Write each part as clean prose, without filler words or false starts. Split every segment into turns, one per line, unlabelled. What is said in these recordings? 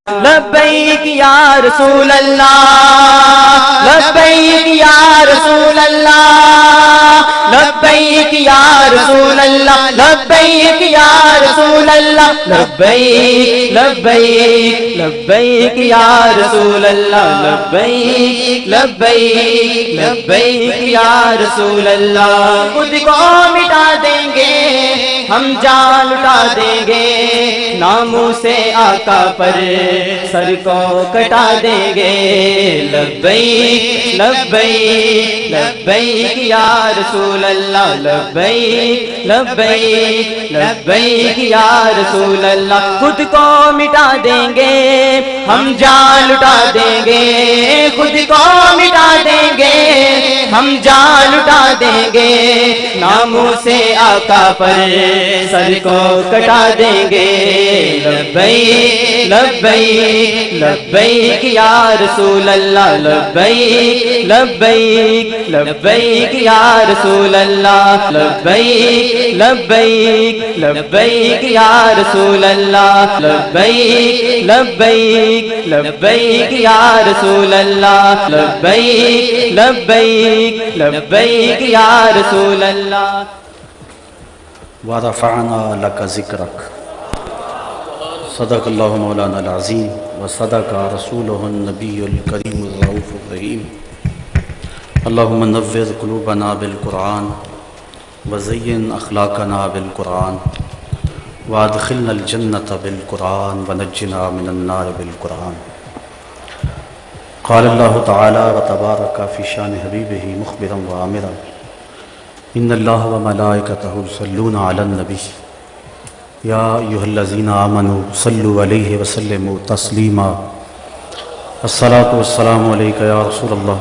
لبیک یا رسول اللہ، لبیک یا رسول اللہ، لبیک یا رسول اللہ، لبیک یا رسول اللہ، لبیک لبیک لبیک یا رسول اللہ، لبیک لبیک لبیک یا رسول اللہ۔ خود کو مٹا دیں گے ہم جان لٹا دیں گے، ناموں سے آقا پر سر کو کٹا دیں گے۔ لبیک لبیک لبیک یا رسول اللہ، لبیک لبیک لبیک یا رسول اللہ۔ خود کو مٹا دیں گے ہم جان لٹا دیں گے، خود کو مٹا دیں گے ہم جان لٹا دیں گے، ناموں سے آقا پر سر کو کٹا دیں گے۔ لبیک لبیک لبیک یا رسول اللہ، لبیک لبیک لبیک یا رسول اللہ، لبیک لبیک لبیک یا رسول اللہ، لبیک لبیک لبیک یا رسول اللہ، لبیک لبیک لبیک یا رسول اللہ۔
وَرَفَعْنَا لَكَ ذِكْرَكَ، صدق اللہ مولانا العظیم وصدق رسولہ النبی الکریم الرؤوف الرحیم۔ اللہم نور قلوبنا بالقرآن وزین اخلاقنا بالقرآن وادخلنا الجنۃ بالقرآن ونجنا من النار بالقرآن۔ قال اللہ تعالی وتبارک فی شان حبیبہ مخبرا وآمرا ان اللہ وملائکتہ یصلون علی النبی یا ایھا الذین آمنوا صلوا علیہ وسلموا تسلیما۔ الصلاۃ والسلام علیک یا رسول اللہ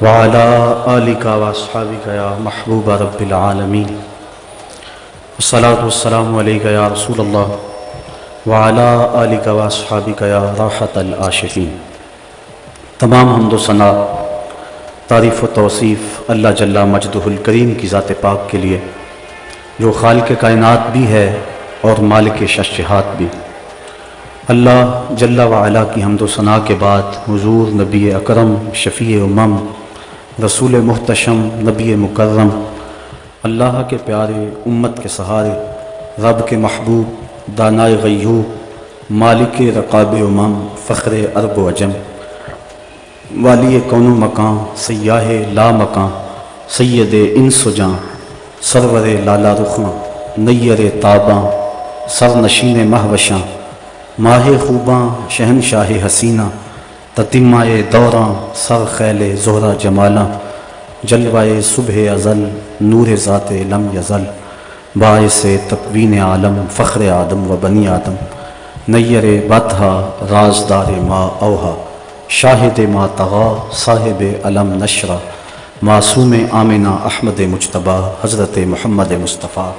وعلی آلک واصحابک یا محبوب رب العالمین۔ الصلاۃ والسلام علیک یا رسول اللہ وعلی آلک واصحابک یا راحۃ العاشقین۔ تمام حمد و ثنا، تعریف و توصیف اللہ جل مجدہ الکریم کی ذات پاک کے لیے، جو خالق کائنات بھی ہے اور مالک ششہات بھی۔ اللہ جل وعلا کی حمد و ثنا کے بعد حضور نبی اکرم شفیع امم رسول محتشم نبی مکرم، اللہ کے پیارے امت کے سہارے، رب کے محبوب دانائے غیوب مالک رقاب امم فخر عرب و عجم، والی کون و مکان سیاہ لا مکان سید انس و جاں، سرور لالا رخاں نیر تاباں سر نشین مہوشاں، ماہ خوباں شہنشاہ حسینہ تتمائے دوراں سر خیل زہرہ جمالاں، جلوائے صبح ازل نور ذات لم یزل، باعث تکوین عالم فخر آدم و بنی آدم، نیر بطحہ رازدار ما اوہا، شاہد ما طغا صاحب علم نشرہ، معصوم آمنہ احمد مجتبیٰ حضرت محمد مصطفیٰ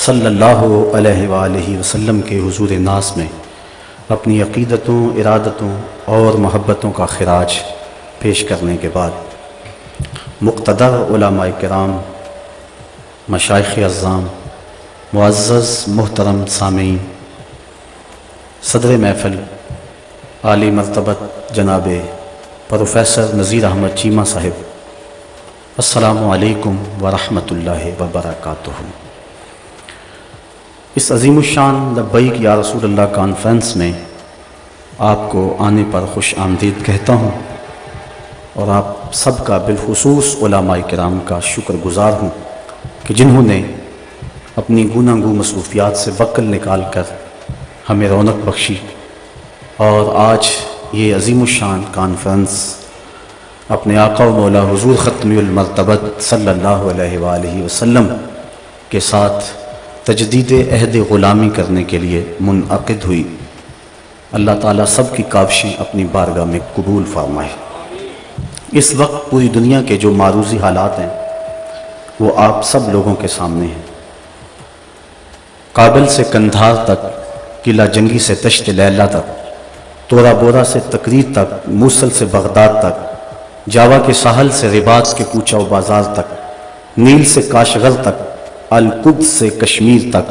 صلی اللہ علیہ وآلہ وسلم کے حضور ناز میں اپنی عقیدتوں، ارادتوں اور محبتوں کا خراج پیش کرنے کے بعد مقتدر علماء کرام، مشائخ اعظام، معزز محترم سامعین، صدر محفل عالی مرتبت جناب پروفیسر نذیر احمد چیمہ صاحب، السلام علیکم ورحمۃ اللہ وبرکاتہ۔ اس عظیم الشان لبیک یا رسول اللہ کانفرنس میں آپ کو آنے پر خوش آمدید کہتا ہوں، اور آپ سب کا بالخصوص علماء کرام کا شکر گزار ہوں کہ جنہوں نے اپنی گوناگو مصروفیات سے وقت نکال کر ہمیں رونق بخشی، اور آج یہ عظیم الشان کانفرنس اپنے آقا و مولا حضور ختمی المرتبت صلی اللہ علیہ وآلہ وسلم کے ساتھ تجدید عہد غلامی کرنے کے لیے منعقد ہوئی۔ اللہ تعالیٰ سب کی کاوشیں اپنی بارگاہ میں قبول فرمائے۔ اس وقت پوری دنیا کے جو معروضی حالات ہیں وہ آپ سب لوگوں کے سامنے ہیں۔ کابل سے کندھار تک، قلعہ جنگی سے تشت لیلا تک، تورا بورا سے تکریت تک، موصل سے بغداد تک، جاوا کے ساحل سے رباط کے کوچہ و بازار تک، نیل سے کاشغر تک، القدس سے کشمیر تک،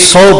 100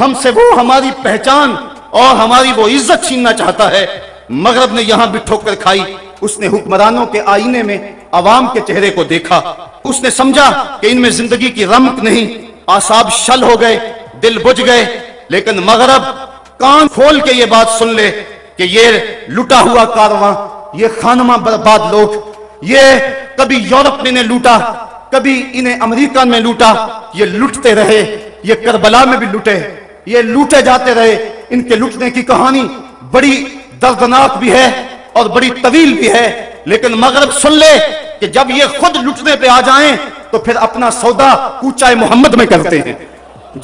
ہم سے وہ ہماری پہچان اور ہماری وہ عزت چھیننا چاہتا ہے۔ مغرب نے یہاں بھی ٹھوکر کھائی۔ اس نے حکمرانوں کے آئینے میں عوام کے چہرے کو دیکھا، اس نے سمجھا کہ ان میں زندگی کی رمق نہیں، اعصاب شل ہو گئے، دل بجھ گئے۔ لیکن مغرب کان کھول کے یہ بات سن لے کہ یہ لٹا ہوا کارواں، یہ خانمہ برباد لوگ، یہ کبھی یورپ میں انہیں لوٹا، کبھی انہیں امریکہ میں لوٹا، یہ لٹتے رہے، یہ کربلا میں بھی لٹے، یہ لوٹے جاتے رہے۔ ان کے لٹنے کی کہانی بڑی دردناک بھی ہے اور بڑی طویل بھی ہے، لیکن مغرب سن لے کہ جب یہ خود لٹنے پہ آ جائیں تو پھر اپنا سودا کوچہ محمد میں کرتے ہیں۔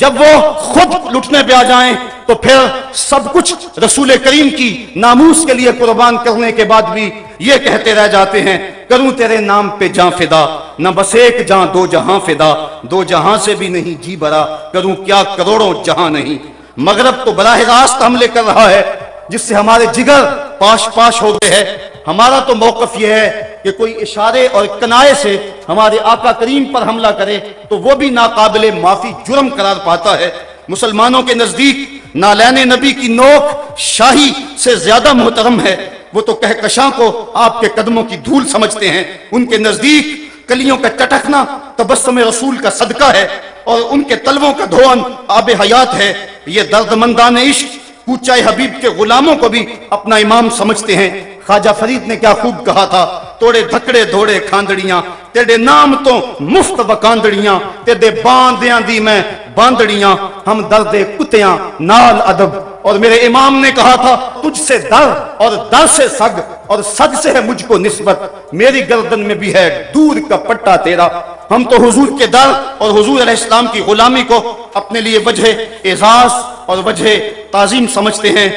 جب وہ خود لٹنے پہ آ جائیں تو پھر سب کچھ رسول کریم کی ناموس کے لیے قربان کرنے کے بعد بھی یہ کہتے رہ جاتے ہیں، کروں تیرے نام پہ جاں فدا، نہ بس ایک جاں دو جہاں فدا، دو جہاں سے بھی نہیں جی بھرا، کروں کیا کروڑوں جہاں نہیں۔ مغرب تو براہ راست حملے کر رہا ہے، جس سے ہمارے جگر پاش پاش ہو گئے ہیں۔ ہمارا تو موقف یہ ہے کہ کوئی اشارے اور کنائے سے ہمارے آقا کریم پر حملہ کرے تو وہ بھی ناقابل معافی جرم قرار پاتا ہے۔ مسلمانوں کے نزدیک نالین نبی کی نوک شاہی سے زیادہ محترم ہے۔ وہ تو کہکشاں کو آپ کے قدموں کی دھول سمجھتے ہیں۔ ان کے نزدیک کلیوں کا چٹکنا تبسم رسول کا صدقہ ہے اور ان کے تلووں کا دھون آب حیات ہے۔ یہ دردمندان عشق کوچہ حبیب کے غلاموں کو بھی اپنا امام سمجھتے ہیں۔ خواجہ فرید نے کیا خوب کہا تھا، توڑے دھکڑے دھوڑے کھاندڑیاں، تیرے نام تو مفت بکاندڑیاں، تیرے باندیاں دی میں باندڑیاں، ہم درد کتیاں نال ادب۔ اور میرے امام نے کہا تھا، تجھ سے در اور در سے سگ اور سگ سے ہے مجھ کو نسبت، میری گردن میں بھی ہے دور کا پٹا تیرا۔ ہم تو حضور کے در اور حضور علیہ السلام کی غلامی کو اپنے لیے وجہ اعزاز اور وجہ تعظیم سمجھتے ہیں۔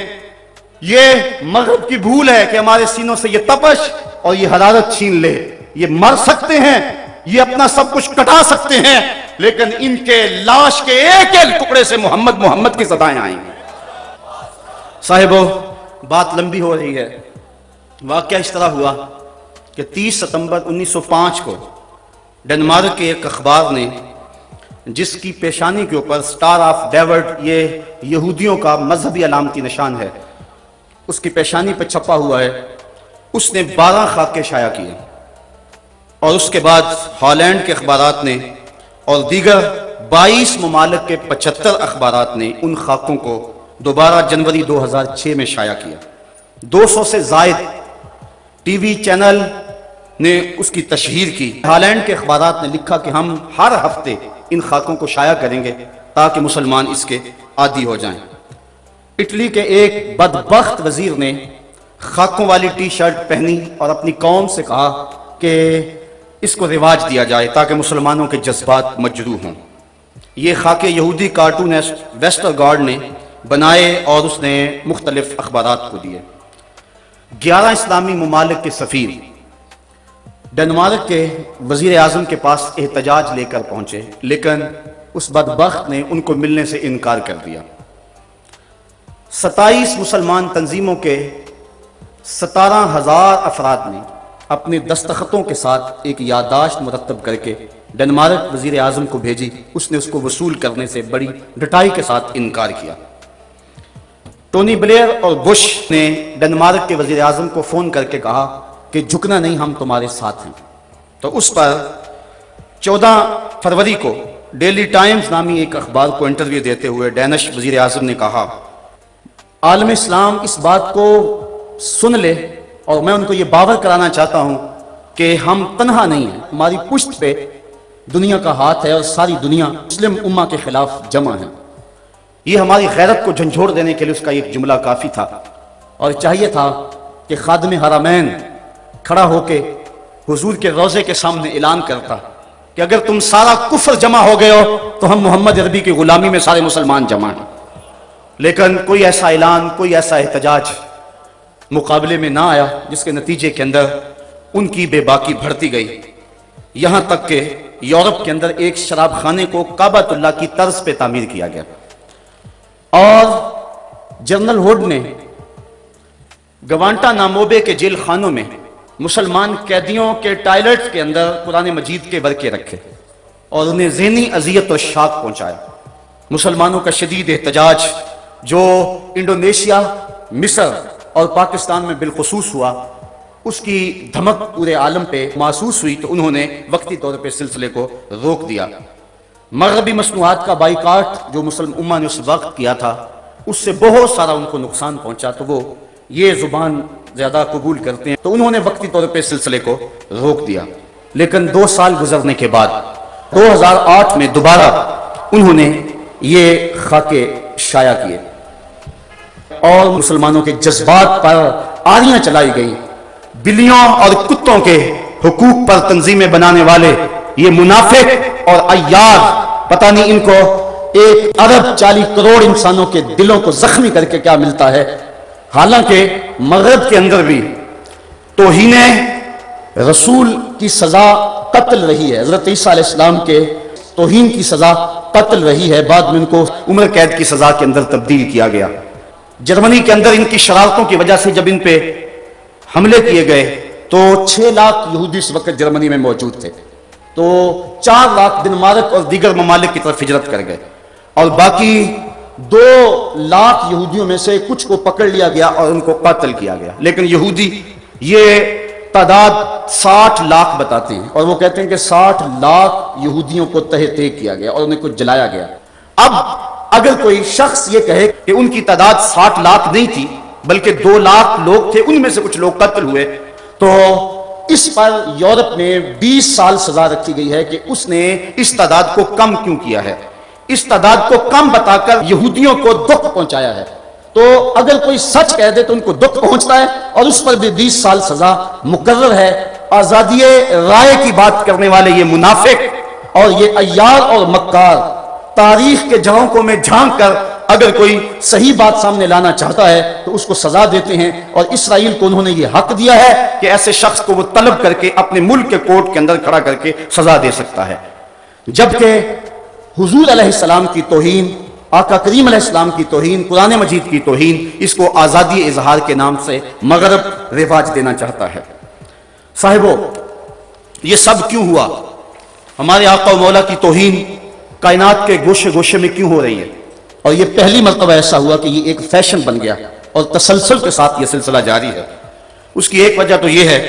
یہ مغرب کی بھول ہے کہ ہمارے سینوں سے یہ تپش اور یہ حرارت چھین لے۔ یہ مر سکتے ہیں، یہ اپنا سب کچھ کٹا سکتے ہیں، لیکن ان کے لاش کے ایک ایک ٹکڑے سے محمد محمد کی صدائیں آئیں گی۔ صاحبو، بات لمبی ہو رہی ہے۔ واقعہ اس طرح ہوا کہ 30 ستمبر 1905 کو ڈنمارک کے ایک اخبار نے، جس کی پیشانی کے اوپر سٹار آف ڈیوڈ، یہ یہودیوں کا مذہبی علامتی نشان ہے، اس کی پیشانی پہ چھپا ہوا ہے، اس نے 12 خاکے شائع کیے، اور اس کے بعد ہالینڈ کے اخبارات نے اور دیگر 22 ممالک کے 75 اخبارات نے ان خاکوں کو دوبارہ جنوری 2006 میں شائع کیا۔ 200 سے زائد ٹی وی چینل نے اس کی تشہیر کی۔ ہالینڈ کے اخبارات نے لکھا کہ ہم ہر ہفتے ان خاکوں کو شائع کریں گے تاکہ مسلمان اس کے عادی ہو جائیں۔ اٹلی کے ایک بدبخت وزیر نے خاکوں والی ٹی شرٹ پہنی اور اپنی قوم سے کہا کہ اس کو رواج دیا جائے تاکہ مسلمانوں کے جذبات مجروح ہوں۔ یہ خاکے یہودی کارٹونسٹ ویسٹر گارڈ نے بنائے اور اس نے مختلف اخبارات کو دیے۔ 11 اسلامی ممالک کے سفیر ڈنمارک کے وزیر اعظم کے پاس احتجاج لے کر پہنچے، لیکن اس بدبخت نے ان کو ملنے سے انکار کر دیا۔ 27 مسلمان تنظیموں کے 17,000 افراد نے اپنے دستخطوں کے ساتھ ایک یادداشت مرتب کر کے ڈنمارک وزیر اعظم کو بھیجی۔ اس نے اس کو وصول کرنے سے بڑی ڈٹائی کے ساتھ انکار کیا۔ ٹونی بلیئر اور بش نے ڈنمارک کے وزیر اعظم کو فون کر کے کہا کہ جھکنا نہیں، ہم تمہارے ساتھ ہیں۔ تو اس پر 14 فروری کو ڈیلی ٹائمز نامی ایک اخبار کو انٹرویو دیتے ہوئے ڈینش وزیر اعظم نے کہا، عالم اسلام اس بات کو سن لے اور میں ان کو یہ باور کرانا چاہتا ہوں کہ ہم تنہا نہیں ہیں، ہماری پشت پہ دنیا کا ہاتھ ہے اور ساری دنیا مسلم امہ کے خلاف جمع ہے۔ یہ ہماری غیرت کو جھنجھوڑ دینے کے لیے اس کا ایک جملہ کافی تھا، اور چاہیے تھا کہ خادم حرمین کھڑا ہو کے حضور کے روضے کے سامنے اعلان کرتا کہ اگر تم سارا کفر جمع ہو گئے ہو تو ہم محمد عربی کی غلامی میں سارے مسلمان جمع ہیں۔ لیکن کوئی ایسا اعلان، کوئی ایسا احتجاج مقابلے میں نہ آیا، جس کے نتیجے کے اندر ان کی بے باکی بڑھتی گئی، یہاں تک کہ یورپ کے اندر ایک شراب خانے کو کعبۃ اللہ کی طرز پہ تعمیر کیا گیا، اور جنرل ہوڈ نے گوانٹا ناموبے کے جیل خانوں میں مسلمان قیدیوں کے ٹائلٹ کے اندر قرآن مجید کے ورقے رکھے اور انہیں ذہنی اذیت و شاق پہنچایا۔ مسلمانوں کا شدید احتجاج جو انڈونیشیا، مصر اور پاکستان میں بالخصوص ہوا، اس کی دھمک پورے عالم پہ محسوس ہوئی تو انہوں نے وقتی طور پہ سلسلے کو روک دیا۔ مغربی مصنوعات کا بائیکاٹ جو مسلم امہ نے اس وقت کیا تھا، اس سے بہت سارا ان کو نقصان پہنچا، تو وہ یہ زبان زیادہ قبول کرتے ہیں، تو انہوں نے وقتی طور پہ سلسلے کو روک دیا۔ لیکن 2 سال گزرنے کے بعد 2008 میں دوبارہ انہوں نے یہ خاکے شائع کیے اور مسلمانوں کے جذبات پر آریاں چلائی گئیں۔ بلیوں اور کتوں کے حقوق پر تنظیمیں بنانے والے یہ منافق اور عیار، پتہ نہیں ان کو 1 ارب 40 کروڑ انسانوں کے دلوں کو زخمی کر کے کیا ملتا ہے۔ حالانکہ مغرب کے اندر بھی توہین رسول کی سزا قتل رہی ہے، حضرت عیسیٰ علیہ السلام کے توہین کی سزا قتل رہی ہے، بعد میں ان کو عمر قید کی سزا کے اندر تبدیل کیا گیا۔ جرمنی کے اندر ان کی شرارتوں کی وجہ سے جب ان پہ حملے کیے گئے تو 6 لاکھ یہودی اس وقت جرمنی میں موجود تھے، تو 4 لاکھ دنمارک اور دیگر ممالک کی طرف ہجرت کر گئے، اور باقی 2 لاکھ یہودیوں میں سے کچھ کو پکڑ لیا گیا اور ان کو قتل کیا گیا۔ لیکن یہودی یہ تعداد 60 لاکھ بتاتے ہیں، اور وہ کہتے ہیں کہ 60 لاکھ یہودیوں کو تہہ تہہ کیا گیا اور انہیں کو جلایا گیا۔ اب اگر کوئی شخص یہ کہے کہ ان کی تعداد 60 لاکھ نہیں تھی بلکہ 2 لاکھ لوگ تھے، ان میں سے کچھ لوگ قتل ہوئے، تو اس پر یورپ میں 20 سال سزا رکھی گئی ہے کہ اس نے اس تعداد کو کم کیوں کیا ہے، اس تعداد کو کم بتا کر یہودیوں کو دکھ پہنچایا ہے۔ تو اگر کوئی سچ کہہ دے تو ان کو دکھ پہنچتا ہے، اور اس پر بھی 20 سال سزا مقرر ہے۔ آزادی رائے کی بات کرنے والے یہ منافق اور یہ عیار اور مکار تاریخ کے جھونکوں میں جھانک کر اگر کوئی صحیح بات سامنے لانا چاہتا ہے تو اس کو سزا دیتے ہیں، اور اسرائیل کو انہوں نے یہ حق دیا ہے کہ ایسے شخص کو وہ طلب کر کے اپنے ملک کے کورٹ کے اندر کھڑا کر کے سزا دے سکتا ہے۔ جبکہ حضور علیہ السلام کی توہین، آقا کریم علیہ السلام کی توہین، قرآن مجید کی توہین، اس کو آزادی اظہار کے نام سے مغرب رواج دینا چاہتا ہے۔ صاحبو، یہ سب کیوں ہوا؟ ہمارے آقا و مولا کی توہین کائنات کے گوشے گوشے میں کیوں ہو رہی ہے؟ اور یہ پہلی مرتبہ ایسا ہوا کہ یہ ایک فیشن بن گیا اور تسلسل کے ساتھ یہ سلسلہ جاری ہے۔ اس کی ایک وجہ تو یہ ہے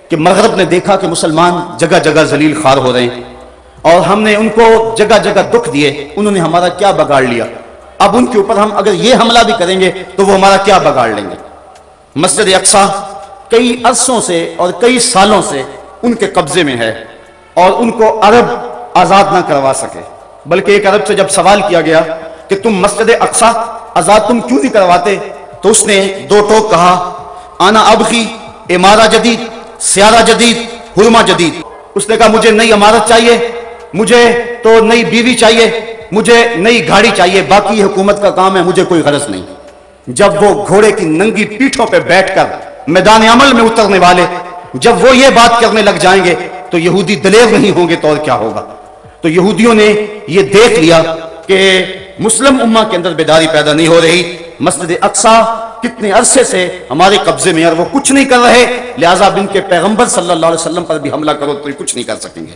کہ مغرب نے دیکھا کہ مسلمان جگہ جگہ ذلیل خوار ہو رہے ہیں، اور ہم نے ان کو جگہ جگہ دکھ دیے، انہوں نے ہمارا کیا بگاڑ لیا، اب ان کے اوپر ہم اگر یہ حملہ بھی کریں گے تو وہ ہمارا کیا بگاڑ لیں گے۔ مسجد اقصی کئی عرصوں سے اور کئی سالوں سے ان کے قبضے میں ہے، اور ان کو عرب آزاد نہ کروا سکے، بلکہ ایک عرب سے جب سوال کیا گیا کہ تم مسجد اقصی آزاد تم کیوں نہیں کرواتے، تو اس نے 2 ٹوک کہا، آنا ابغی عمارہ جدید، سیارہ جدید، حرمہ جدید۔ اس نے کہا مجھے نئی عمارت چاہیے، مجھے تو نئی بیوی چاہیے، مجھے نئی گاڑی چاہیے، باقی حکومت کا کام ہے، مجھے کوئی غرض نہیں۔ جب وہ گھوڑے کی ننگی پیٹھوں پہ بیٹھ کر میدان عمل میں اترنے والے جب وہ یہ بات کرنے لگ جائیں گے تو یہودی دلیر نہیں ہوں گے تو اور کیا ہوگا۔ تو یہودیوں نے یہ دیکھ لیا کہ مسلم امہ کے اندر بیداری پیدا نہیں ہو رہی، مسجد اقصی کتنے عرصے سے ہمارے قبضے میں اور وہ کچھ نہیں کر رہے، لہٰذا اب ان کے پیغمبر صلی اللہ علیہ وسلم پر بھی حملہ کرو تو یہ کچھ نہیں کر سکیں گے۔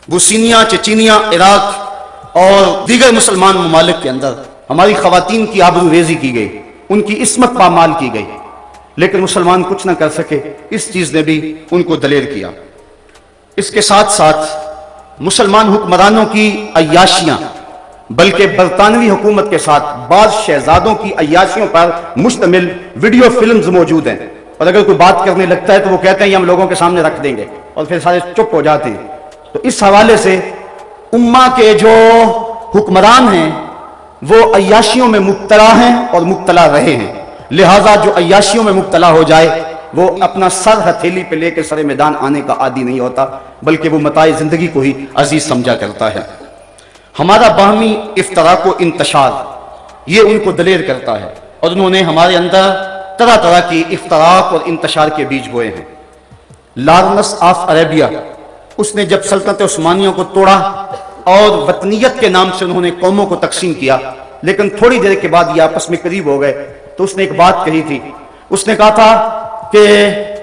بوسنیا، چچینیا، عراق اور دیگر مسلمان ممالک کے اندر ہماری خواتین کی آبرو ریزی کی گئی، ان کی عصمت پامال کی گئی، لیکن مسلمان کچھ نہ کر سکے۔ اس چیز نے بھی ان کو دلیر کیا۔ اس کے ساتھ ساتھ مسلمان حکمرانوں کی عیاشیاں، بلکہ برطانوی حکومت کے ساتھ بعض شہزادوں کی عیاشیوں پر مشتمل ویڈیو فلمز موجود ہیں، اور اگر کوئی بات کرنے لگتا ہے تو وہ کہتے ہیں یہ ہم لوگوں کے سامنے رکھ دیں گے، اور پھر سارے چپ ہو جاتے ہیں۔ تو اس حوالے سے امہ کے جو حکمران ہیں وہ عیاشیوں میں مبتلا ہیں اور مبتلا رہے ہیں، لہٰذا جو عیاشیوں میں مبتلا ہو جائے وہ اپنا سر ہتھیلی پہ لے کے سر میدان آنے کا عادی نہیں ہوتا، بلکہ وہ متاع زندگی کو ہی عزیز سمجھا کرتا ہے۔ ہمارا باہمی افتراق و انتشار یہ ان کو دلیر کرتا ہے، اور انہوں نے ہمارے اندر طرح طرح کی افتراق اور انتشار کے بیج بوئے ہیں۔ لارنس آف عربیہ، اس نے جب سلطنت عثمانیہ کو توڑا اور وطنیت کے نام سے انہوں نے قوموں کو تقسیم کیا، لیکن تھوڑی دیر کے بعد یہ آپس میں قریب ہو گئے، تو اس نے ایک بات کہی تھی، اس نے کہا تھا کہ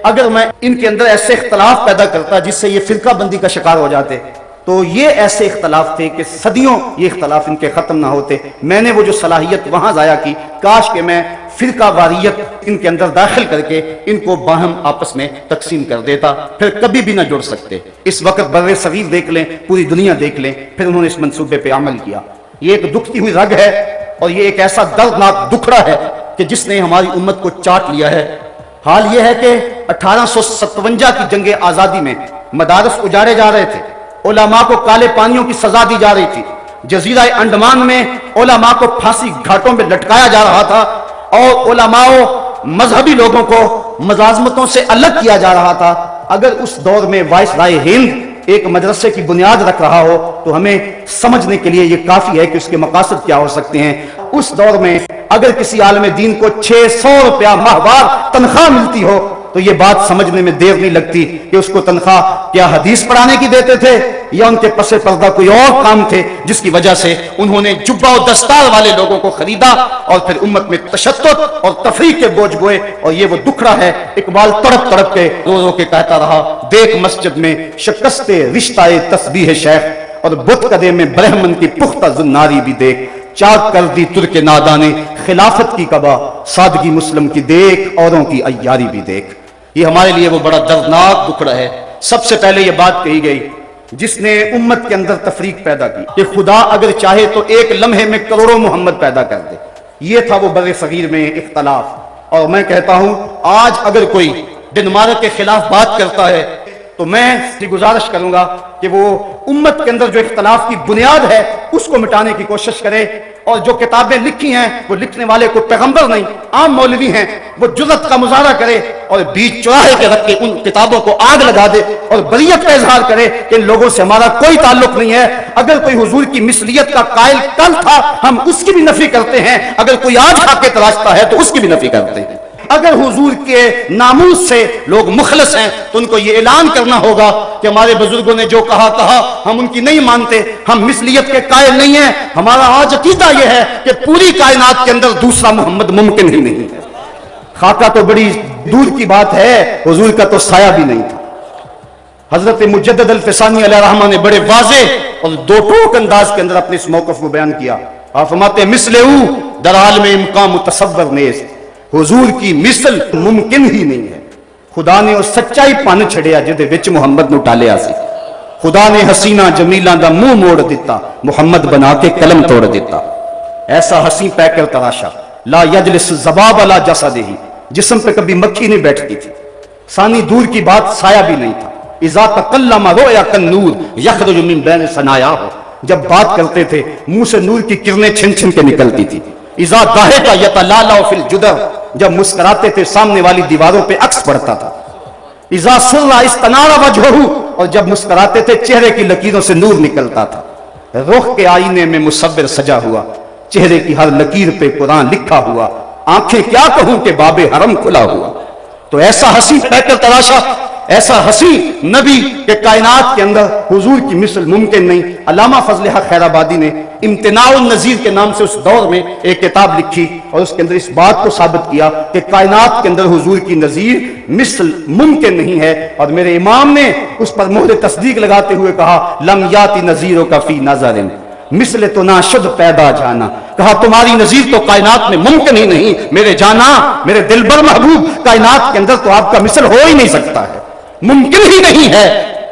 اگر میں ان کے اندر ایسے اختلاف پیدا کرتا جس سے یہ فرقہ بندی کا شکار ہو جاتے تو یہ ایسے اختلاف تھے کہ صدیوں یہ اختلاف ان کے ختم نہ ہوتے. میں نے وہ جو صلاحیت وہاں ضائع کی، کاش کہ میں فرقہ واریت ان کے اندر داخل کر کے ان کو باہم آپس میں تقسیم کر دیتا، پھر کبھی بھی نہ جڑ سکتے. اس وقت بر صغیر دیکھ لیں، پوری دنیا دیکھ لیں، پھر انہوں نے اس منصوبے پہ عمل کیا. یہ ایک دکھتی ہوئی رگ ہے اور یہ ایک ایسا دردناک دکھڑا ہے کہ جس نے ہماری امت کو چاٹ لیا ہے. حال یہ ہے کہ 1857 کی جنگ آزادی میں مدارس اجاڑے جا رہے تھے، علماء کو کالے پانیوں کی سزا دی جا رہی تھی، جزیرہ انڈمان میں علماء کو پھانسی گھاٹوں میں لٹکایا جا رہا تھا، اور علماء مذہبی لوگوں کو ملازمتوں سے الگ کیا جا رہا تھا. اگر اس دور میں وائس رائے ہند ایک مدرسے کی بنیاد رکھ رہا ہو تو ہمیں سمجھنے کے لیے یہ کافی ہے کہ اس کے مقاصد کیا ہو سکتے ہیں. اس دور میں اگر کسی عالم دین کو 600 روپیہ ماہوار تنخواہ ملتی ہو تو یہ بات سمجھنے میں دیر نہیں لگتی کہ اس کو تنخواہ کیا حدیث پڑھانے کی دیتے تھے یا ان کے پس پردہ کوئی اور کام تھے جس کی وجہ سے انہوں نے جبہ و دستار والے لوگوں کو خریدا اور پھر امت میں تشدد اور تفریق کے بوجھ گوئے. اور یہ وہ دکھڑا ہے. اقبال تڑپ تڑپ کے رو رو کے کہتا رہا، دیکھ مسجد میں شکست رشتہ تسبیح شیخ، اور بت قدے میں برہمن کی پختہ زناری بھی دیکھ، چاک کر دی ترک نادانے خلافت کی کبا، سادگی مسلم کی دیکھ اوروں کی عیاری بھی دیکھ. یہ ہمارے لیے وہ بڑا دردناک دکھڑا ہے. سب سے پہلے یہ بات کہی گئی جس نے امت کے اندر تفریق پیدا کی کہ خدا اگر چاہے تو ایک لمحے میں کروڑوں محمد پیدا کر دے. یہ تھا وہ بر صغیر میں اختلاف. اور میں کہتا ہوں آج اگر کوئی ڈنمارک کے خلاف بات کرتا ہے تو میں گزارش کروں گا کہ وہ امت کے اندر جو اختلاف کی بنیاد ہے اس کو مٹانے کی کوشش کرے. اور جو کتابیں لکھی ہیں وہ لکھنے والے کو پیغمبر نہیں، عام مولوی ہیں، وہ جرأت کا مظاہرہ کرے اور بیچ چوراہے کے رکھ کے ان کتابوں کو آگ لگا دے اور بریت کا اظہار کرے کہ ان لوگوں سے ہمارا کوئی تعلق نہیں ہے. اگر کوئی حضور کی مثلیت کا قائل کل تھا ہم اس کی بھی نفی کرتے ہیں، اگر کوئی آج آ کے تراشتا ہے تو اس کی بھی نفی کرتے ہیں. اگر حضور کے ناموس سے لوگ مخلص ہیں تو ان کو یہ اعلان کرنا ہوگا کہ ہمارے بزرگوں نے جو کہا ہم ان کی نہیں مانتے، ہم مثلیت کے قائل نہیں ہیں. ہمارا آج عقیدہ یہ ہے کہ پوری کائنات کے اندر دوسرا محمد ممکن ہی نہیں ہے. خاکہ تو بڑی دور کی بات ہے، حضور کا تو سایہ بھی نہیں تھا. حضرت مجدد الفسانی علیہ الرحمہ نے بڑے واضح اور دو ٹوک انداز کے اندر اپنے اس موقف کو بیان کیا. آپ فرماتے مثل او در عالم امکان متصور نیز، حضور کی مثل ممکن ہی نہیں ہے. خدا نے وہ سچائی پن چھڑیا جدے وچ محمد نو ٹالیا سی. خدا نے حسینہ جمیلہ دا منہ موڑ دیتا، محمد بنا کے قلم توڑ دیتا. ایسا حسین پہ کر تراشا لا یجلس ذباب علی جسدہ، جسم پہ کبھی مکھی نہیں بیٹھتی تھی. ثانی دور کی بات سایہ بھی نہیں تھا. اذا تکلم رؤیا کالنور یخرج من بین ثنایاہ، جب بات کرتے تھے منہ سے نور کی کرنیں چھن چھن کے نکلتی تھی. اذا ضاحک یتلالع فی الجدر، جب مسکراتے تھے سامنے والی دیواروں پہ عکس پڑتا تھا. اذا سر استنار وجہہ، اور جب مسکراتے تھے چہرے کی لکیروں سے نور نکلتا تھا. رخ کے آئینے میں مصور سجا ہوا، چہرے کی ہر لکیر پہ قرآن لکھا ہوا. آنکھیں کیا کہوں کہ باب حرم کھلا ہوا. تو ایسا حسین پہ کر تراشا، ایسا حسین نبی کہ کائنات کے اندر حضور کی مثل ممکن نہیں. علامہ فضل حق خیر آبادی نے امتناع النظیر کے نام سے اس دور میں ایک کتاب لکھی اور اس کے اندر اس بات کو ثابت کیا کہ کائنات کے اندر حضور کی نظیر مثل ممکن نہیں ہے. اور میرے امام نے اس پر مہر تصدیق لگاتے ہوئے کہا لم یاتی نظیروں کا فی نظر مثل تو نہ شد پیدا جانا. کہا تمہاری نظیر تو کائنات میں ممکن ہی نہیں. میرے جانا، میرے دلبر محبوب، کائنات کے اندر تو آپ کا مثل ہو ہی نہیں سکتا ہے، ممکن ہی نہیں ہے.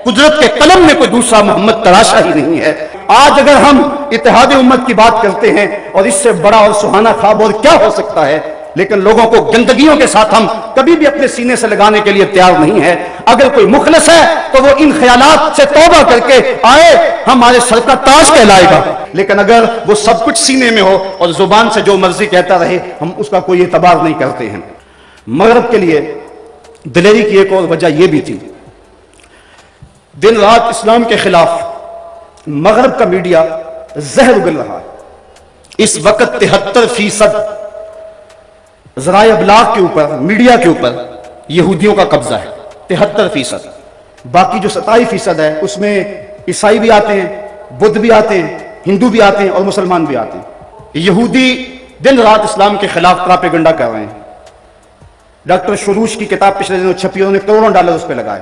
قدرت کے قلم میں کوئی دوسرا محمد تراشا ہی نہیں ہے. آج اگر ہم اتحاد امت کی بات کرتے ہیں اور اس سے بڑا اور سہانا خواب اور کیا ہو سکتا ہے، لیکن لوگوں کو گندگیوں کے ساتھ ہم کبھی بھی اپنے سینے سے لگانے کے لیے تیار نہیں ہے. اگر کوئی مخلص ہے تو وہ ان خیالات سے توبہ کر کے آئے، ہمارے سر کا تاج کہلائے گا. لیکن اگر وہ سب کچھ سینے میں ہو اور زبان سے جو مرضی کہتا رہے، ہم اس کا کوئی اعتبار نہیں کرتے ہیں. مغرب کے لیے دلیری کی ایک اور وجہ یہ بھی تھی، دن رات اسلام کے خلاف مغرب کا میڈیا زہر اگل رہا ہے. اس وقت 73% ذرائع ابلاغ کے اوپر، میڈیا کے اوپر یہودیوں کا قبضہ ہے. 73%. باقی جو 27% ہے اس میں عیسائی بھی آتے ہیں، بدھ بھی آتے ہیں، ہندو بھی آتے ہیں اور مسلمان بھی آتے ہیں. یہودی دن رات اسلام کے خلاف پراپیگنڈا کر رہے ہیں. ڈاکٹر شروش کی کتاب پچھلے دنوں چھپی، انہوں نے کروڑوں ڈالر اس پہ لگائے.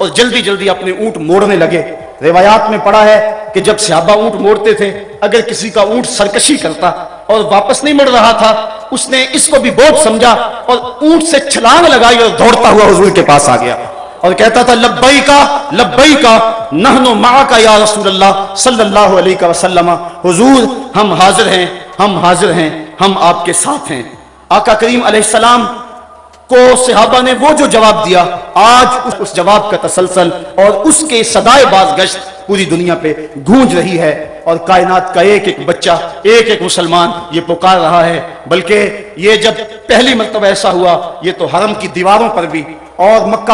اور جلدی جلدی اپنے اونٹ موڑنے لگے۔ روایات میں پڑھا ہے کہ جب صحابہ اونٹ موڑتے تھے، اگر کسی کا اونٹ سرکشی کرتا اور واپس نہیں مڑ رہا تھا، اس نے اس کو بھی بوجھ سمجھا اور اونٹ سے چھلانگ لگائی اور دوڑتا ہوا حضور کے پاس آ گیا اور کہتا تھا لبیکا نحن معک یا رسول اللہ صلی اللہ علیہ وسلم، حضور ہم حاضر ہیں، ہم آپ کے ساتھ ہیں۔ آقا کریم علیہ السلام کو صحابہ نے وہ جو جواب دیا، آج اس جواب کا تسلسل اور اس کے صدائے بازگشت پوری دنیا پہ گونج رہی ہے، اور کائنات کا ایک ایک بچہ، ایک ایک مسلمان یہ پکار رہا ہے۔ بلکہ یہ جب پہلی مرتبہ ایسا ہوا، یہ تو حرم کی دیواروں پر بھی اور مکہ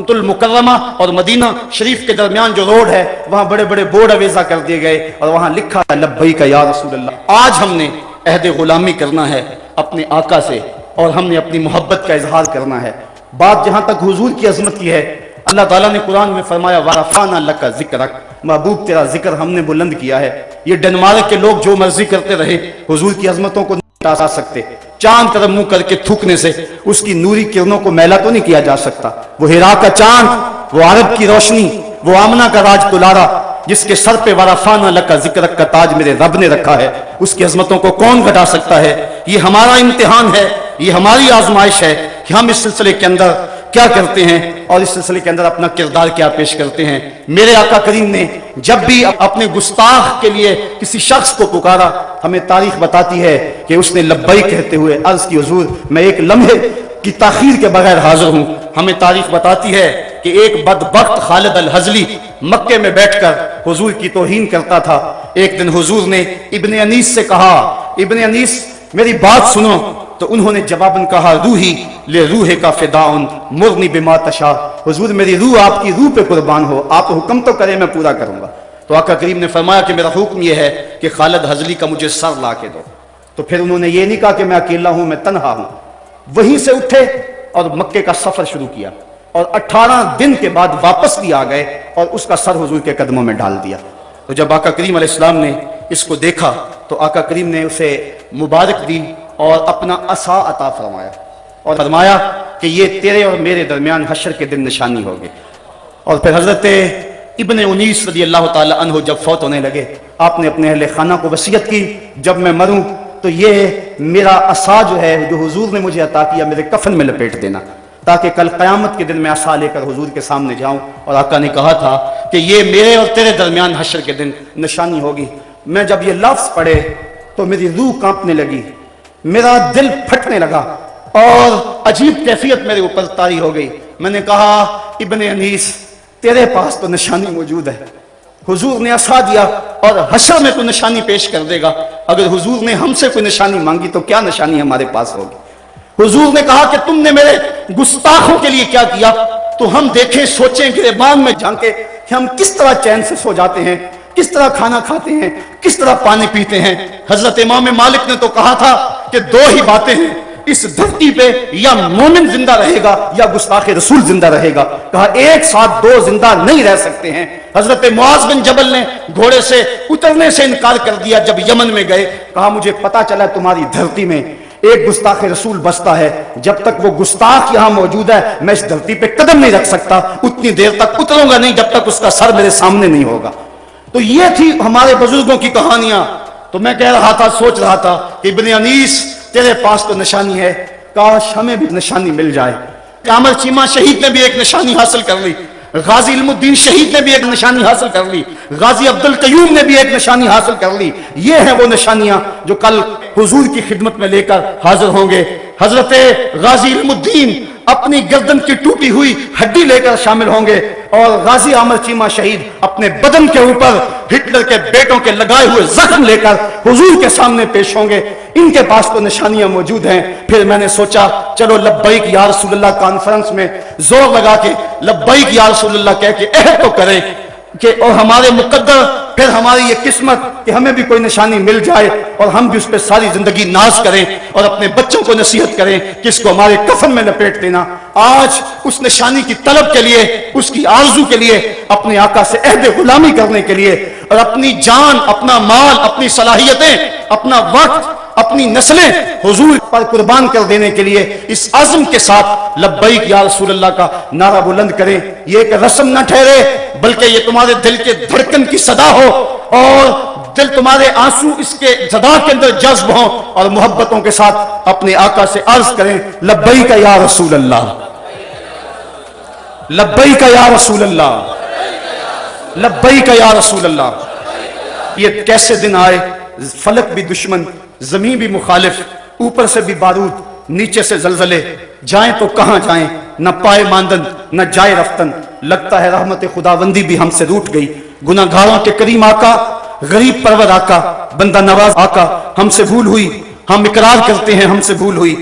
المکرمہ اور مدینہ شریف کے درمیان جو روڈ ہے وہاں بڑے بڑے بورڈ اویزا کر دیے گئے اور وہاں لکھا ہے لبیک یا رسول اللہ۔ آج ہم نے عہد غلامی کرنا ہے اپنے آقا سے، اور ہم نے اپنی محبت کا اظہار کرنا ہے۔ بات جہاں تک حضور کی عظمت کی ہے، اللہ تعالیٰ نے قرآن میں فرمایا وَرَفَعْنَا لَكَ ذِكْرَكَ، محبوب تیرا ذکر ہم نے بلند کیا ہے۔ یہ ڈنمارک کے لوگ جو مرضی کرتے رہے، حضور کی عظمتوں کو نہیں ہٹا سکتے۔ چاند طرف منہ کر کے تھوکنے سے اس کی نوری کرنوں کو میلا تو نہیں کیا جا سکتا۔ وہ ہیرا کا چاند، وہ عرب کی روشنی، وہ آمنہ کا راج دلارا، جس کے سر پہ وَرَفَعْنَا لَكَ ذِكْرَكَ کا تاج میرے رب نے رکھا ہے، اس کی عظمتوں کو کون گھٹا سکتا ہے؟ یہ ہمارا امتحان ہے، یہ ہماری آزمائش ہے کہ ہم اس سلسلے کے اندر کیا کرتے ہیں اور اس سلسلے کے اندر اپنا کردار کیا پیش کرتے ہیں۔ میرے آقا کریم نے جب بھی اپنے گستاخ کے لیے کسی شخص کو پکارا، ہمیں تاریخ بتاتی ہے کہ اس نے لبیک کہتے ہوئے عرض کی حضور میں ایک لمحے کی تاخیر کے بغیر حاضر ہوں۔ ہمیں تاریخ بتاتی ہے کہ ایک بدبخت خالد الحزلی مکے میں بیٹھ کر حضور کی توہین کرتا تھا۔ ایک دن حضور نے ابن انیس سے کہا، ابن انیس میری بات سنو، تو انہوں نے جواباً کہا روحی لے روح کا فداؤن مرنی بما تشاء، حضور میری روح آپ کی روح پہ قربان ہو، آپ حکم تو کریں میں پورا کروں گا۔ تو آقا کریم نے فرمایا کہ میرا حکم یہ ہے کہ خالد حزلی کا مجھے سر لا کے دو۔ تو پھر انہوں نے یہ نہیں کہا کہ میں اکیلا ہوں، میں تنہا ہوں، وہیں سے اٹھے اور مکے کا سفر شروع کیا، اور 18 دن کے بعد واپس بھی آ گئے اور اس کا سر حضور کے قدموں میں ڈال دیا۔ تو جب آقا کریم علیہ السلام نے اس کو دیکھا تو آقا کریم نے اسے مبارک دی اور اپنا عصا عطا فرمایا اور فرمایا کہ یہ تیرے اور میرے درمیان حشر کے دن نشانی ہوگی۔ اور پھر حضرت ابن انیس رضی اللہ تعالی عنہ جب فوت ہونے لگے، آپ نے اپنے اہل خانہ کو وصیت کی جب میں مروں تو یہ میرا عصا جو ہے جو حضور نے مجھے عطا کیا میرے کفن میں لپیٹ دینا، تاکہ کل قیامت کے دن میں عصا لے کر حضور کے سامنے جاؤں۔ اور آقا نے کہا تھا کہ یہ میرے اور تیرے درمیان حشر کے دن نشانی ہوگی۔ میں جب یہ لفظ پڑھے تو میری روح کانپنے لگی، میرا دل پھٹنے لگا اور عجیب کیفیت میرے اوپر طاری ہو گئی۔ میں نے کہا ابن انیس تیرے پاس تو نشانی موجود ہے، حضور نے عصا دیا اور حشر میں تو نشانی پیش کر دے گا، اگر حضور نے ہم سے کوئی نشانی مانگی تو کیا نشانی ہمارے پاس ہوگی؟ حضور نے کہا کہ تم نے میرے گستاخوں کے لیے کیا کیا، تو ہم دیکھیں سوچیں گریبان میں جھانکیں کہ ہم کس طرح چین سے سو جاتے ہیں، کس طرح کھانا کھاتے ہیں، کس طرح پانی پیتے ہیں۔ حضرت امام مالک نے تو کہا تھا کہ دو ہی باتیں ہیں اس دھرتی پہ، یا مومن زندہ رہے گا یا گستاخ رسول زندہ رہے گا۔ کہا ایک ساتھ دو زندہ نہیں رہ سکتے ہیں۔ حضرت معاذ بن جبل نے گھوڑے سے اترنے سے انکار کر دیا جب یمن میں گئے، کہا مجھے پتا چلا تمہاری دھرتی میں ایک گستاخ رسول بستا ہے، جب تک وہ گستاخ یہاں موجود ہے میں اس دھرتی پہ قدم نہیں رکھ سکتا، اتنی دیر تک اتروں گا نہیں جب تک اس کا سر میرے سامنے نہیں ہوگا۔ تو یہ تھی ہمارے بزرگوں کی کہانیاں۔ تو میں کہہ رہا تھا، سوچ رہا تھا کہ ابن انیس تیرے پاس تو نشانی ہے، کاش ہمیں بھی نشانی مل جائے۔ کامل چیمہ شہید نے بھی ایک نشانی حاصل کر لی، غازی علم الدین شہید نے بھی ایک نشانی حاصل کر لی، غازی عبد القیوم نے بھی ایک نشانی حاصل کر لی۔ یہ ہیں وہ نشانیاں جو کل حضور کی خدمت میں لے کر حاضر ہوں گے۔ حضرت غازی علم الدین اپنی گردن کی ٹوٹی ہوئی ہڈی لے کر شامل ہوں گے، اور غازی عامر چیمہ شہید اپنے بدن کے اوپر ہٹلر کے بیٹوں کے لگائے ہوئے زخم لے کر حضور کے سامنے پیش ہوں گے۔ ان کے پاس تو نشانیاں موجود ہیں۔ پھر میں نے سوچا چلو لبیک یا رسول اللہ کانفرنس میں زور لگا کے لبیک یا رسول اللہ کہہ کے عہد تو کریں کہ اور ہمارے مقدر پھر ہماری یہ قسمت کہ ہمیں بھی کوئی نشانی مل جائے اور ہم بھی اس پہ ساری زندگی ناز کریں اور اپنے بچوں کو نصیحت کریں کہ اس کو ہمارے کفن میں لپیٹ دینا۔ آج اس نشانی کی طلب کے لیے، اس کی آرزو کے لیے، اپنے آقا سے عہد غلامی کرنے کے لیے اور اپنی جان، اپنا مال، اپنی صلاحیتیں، اپنا وقت اپنی نسلیں حضور پر قربان کر دینے کے لیے اس عزم کے ساتھ لبیک یا رسول اللہ کا نعرہ بلند کریں. یہ ایک رسم نہ ٹھہرے بلکہ یہ تمہارے دل کے دھڑکن کی صدا ہو اور دل تمہارے آنسو اس کے صدا کے اندر جذب ہوں اور محبتوں کے ساتھ اپنے آقا سے عرض کریں لبیک یا رسول اللہ، لبیک یا رسول اللہ، لبیک یا رسول اللہ. یہ کیسے دن آئے، فلک بھی دشمن، زمین بھی مخالف، اوپر سے بھی بارود، نیچے سے زلزلے، جائیں تو کہاں جائیں، نہ پائے ماندن نہ جائے رفتن. لگتا ہے رحمت خداوندی بھی ہم سے روٹ گئی. گناہگاروں کے کریم آقا، غریب پرور آقا، بندہ نواز آقا، ہم سے بھول ہوئی، ہم اقرار کرتے ہیں ہم سے بھول ہوئی،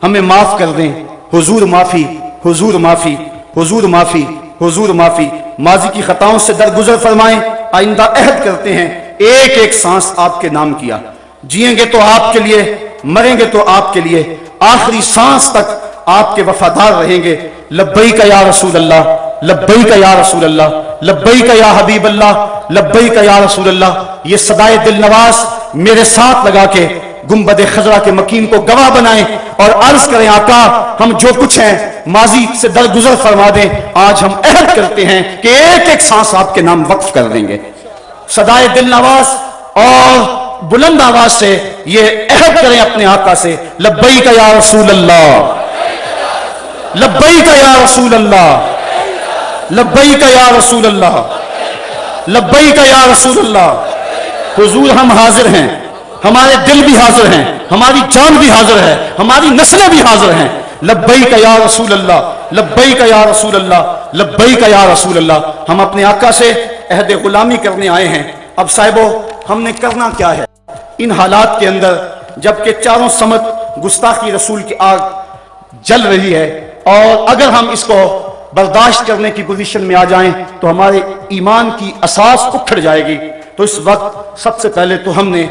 ہمیں معاف کر دیں. حضور معافی، حضور معافی، حضور معافی، حضور معافی. ماضی کی خطاؤں سے درگزر فرمائیں. آئندہ عہد کرتے ہیں ایک ایک سانس آپ کے نام کیا. جئیں گے تو آپ کے لیے، مریں گے تو آپ کے لیے، آخری سانس تک آپ کے وفادار رہیں گے. لبیک یا رسول اللہ، لبیک یا رسول اللہ، لبیک یا حبیب اللہ، لبیک یا رسول اللہ. یہ صدائے دل نواز میرے ساتھ لگا کے گنبد خضرا کے مکین کو گواہ بنائیں اور عرض کریں آقا ہم جو کچھ ہیں ماضی سے درگزر فرما دیں. آج ہم عہد کرتے ہیں کہ ایک ایک سانس آپ کے نام وقف کر دیں گے. صدائے دل نواز اور بلند آواز سے یہ عہد کریں اپنے آقا سے لبیک یا رسول اللہ، لبیک یا رسول اللہ، لبیک یا رسول اللہ، لبیک یا رسول اللہ. حضور ہم حاضر ہیں، ہمارے دل بھی حاضر ہیں، ہماری جان بھی حاضر ہے، ہماری نسلیں بھی حاضر ہیں. لبیک یا رسول اللہ، لبیک یا رسول اللہ، لبیک یا رسول اللہ. ہم اپنے آقا سے عہد غلامی کرنے آئے ہیں. اب صاحبو ہم نے کرنا کیا ہے ان حالات کے اندر جبکہ چاروں سمت گستاخی رسول کی آگ جل رہی ہے، اور اگر ہم اس کو برداشت کرنے کی پوزیشن میں آ جائیں تو ہمارے ایمان کی اساس اکھڑ جائے گی. تو اس وقت سب سے پہلے تو ہم نے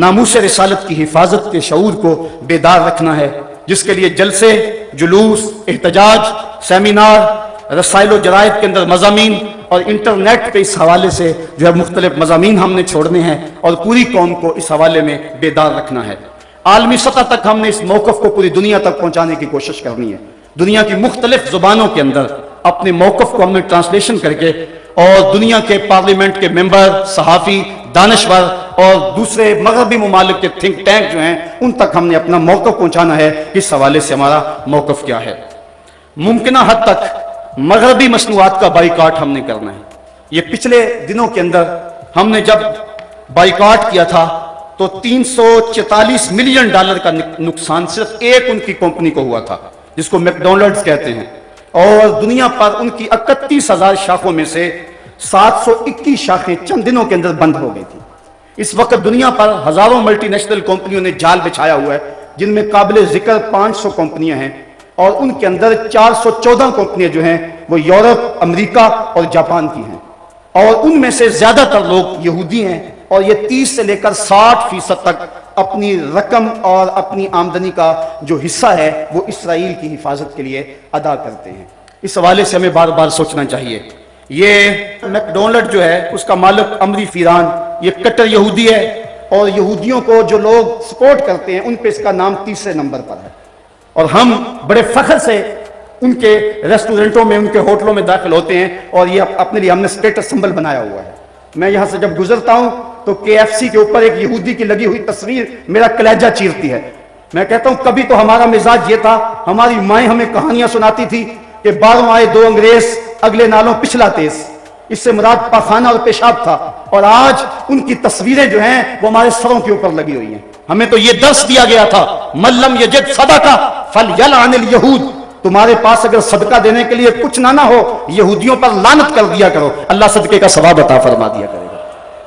ناموس رسالت کی حفاظت کے شعور کو بیدار رکھنا ہے، جس کے لیے جلسے، جلوس، احتجاج، سیمینار، رسائل و جرائد کے اندر مضامین اور انٹرنیٹ پہ اس حوالے سے جو ہے مختلف مضامین ہم نے چھوڑنے ہیں اور پوری قوم کو اس حوالے میں بیدار رکھنا ہے. عالمی سطح تک ہم نے اس موقف کو پوری دنیا تک پہنچانے کی کوشش کرنی ہے. دنیا کی مختلف زبانوں کے اندر اپنے موقف کو ہم نے ٹرانسلیشن کر کے اور دنیا کے پارلیمنٹ کے ممبر، صحافی، دانشور اور دوسرے مغربی ممالک کے تھنک ٹینک جو ہیں ان تک ہم نے اپنا موقف پہنچانا ہے کہ اس حوالے سے ہمارا موقف کیا ہے. ممکنہ حد تک مغربی مصنوعات کا بائیکاٹ ہم نے کرنا ہے. یہ پچھلے دنوں کے اندر ہم نے جب بائیکاٹ کیا تھا تو $344 ملین کا نقصان صرف ایک ان کی کمپنی کو ہوا تھا جس کو میکڈونلڈز کہتے ہیں، اور دنیا پر ان کی 31,000 شاخوں میں سے 721 شاخیں چند دنوں کے اندر بند ہو گئی تھی. اس وقت دنیا پر ہزاروں ملٹی نیشنل کمپنیوں نے جال بچھایا ہوا ہے، جن میں قابل ذکر 500 کمپنیاں ہیں، اور ان کے اندر 414 کمپنیاں جو ہیں وہ یورپ، امریکہ اور جاپان کی ہیں، اور ان میں سے زیادہ تر لوگ یہودی ہیں، اور یہ 30 سے لے کر 60% تک اپنی رقم اور اپنی آمدنی کا جو حصہ ہے وہ اسرائیل کی حفاظت کے لیے ادا کرتے ہیں. اس حوالے سے ہمیں بار بار سوچنا چاہیے. یہ میکڈونلڈ جو ہے اس کا مالک امری فیران یہ کٹر یہودی ہے، اور یہودیوں کو جو لوگ سپورٹ کرتے ہیں ان پہ اس کا نام 3 نمبر پر ہے، اور ہم بڑے فخر سے ان کے ریسٹورنٹوں میں، ان کے ہوٹلوں میں داخل ہوتے ہیں، اور یہ اپنے لیے ہم نے اسٹیٹس سمبل بنایا ہوا ہے. میں یہاں سے جب گزرتا ہوں تو KFC کے اوپر ایک یہودی کی لگی ہوئی تصویر میرا کلیجہ چیرتی ہے. میں کہتا ہوں کبھی تو ہمارا مزاج یہ تھا، ہماری مائیں ہمیں کہانیاں سناتی تھی کہ 12 آئے 2 انگریز، اگلے نالوں پچھلا تیز. اس سے مراد پاخانہ اور پیشاب تھا، اور آج ان کی تصویریں جو ہیں وہ ہمارے سروں کے اوپر لگی ہوئی ہیں. ہمیں تو یہ درس دیا گیا تھا من لم یجد صدقہ فلیلعن الیہود، تمہارے پاس اگر صدقہ دینے کے لیے کچھ نہ ہو یہودیوں پر لعنت کر دیا کرو، اللہ صدقے کا ثواب عطا فرما دیا کرے گا.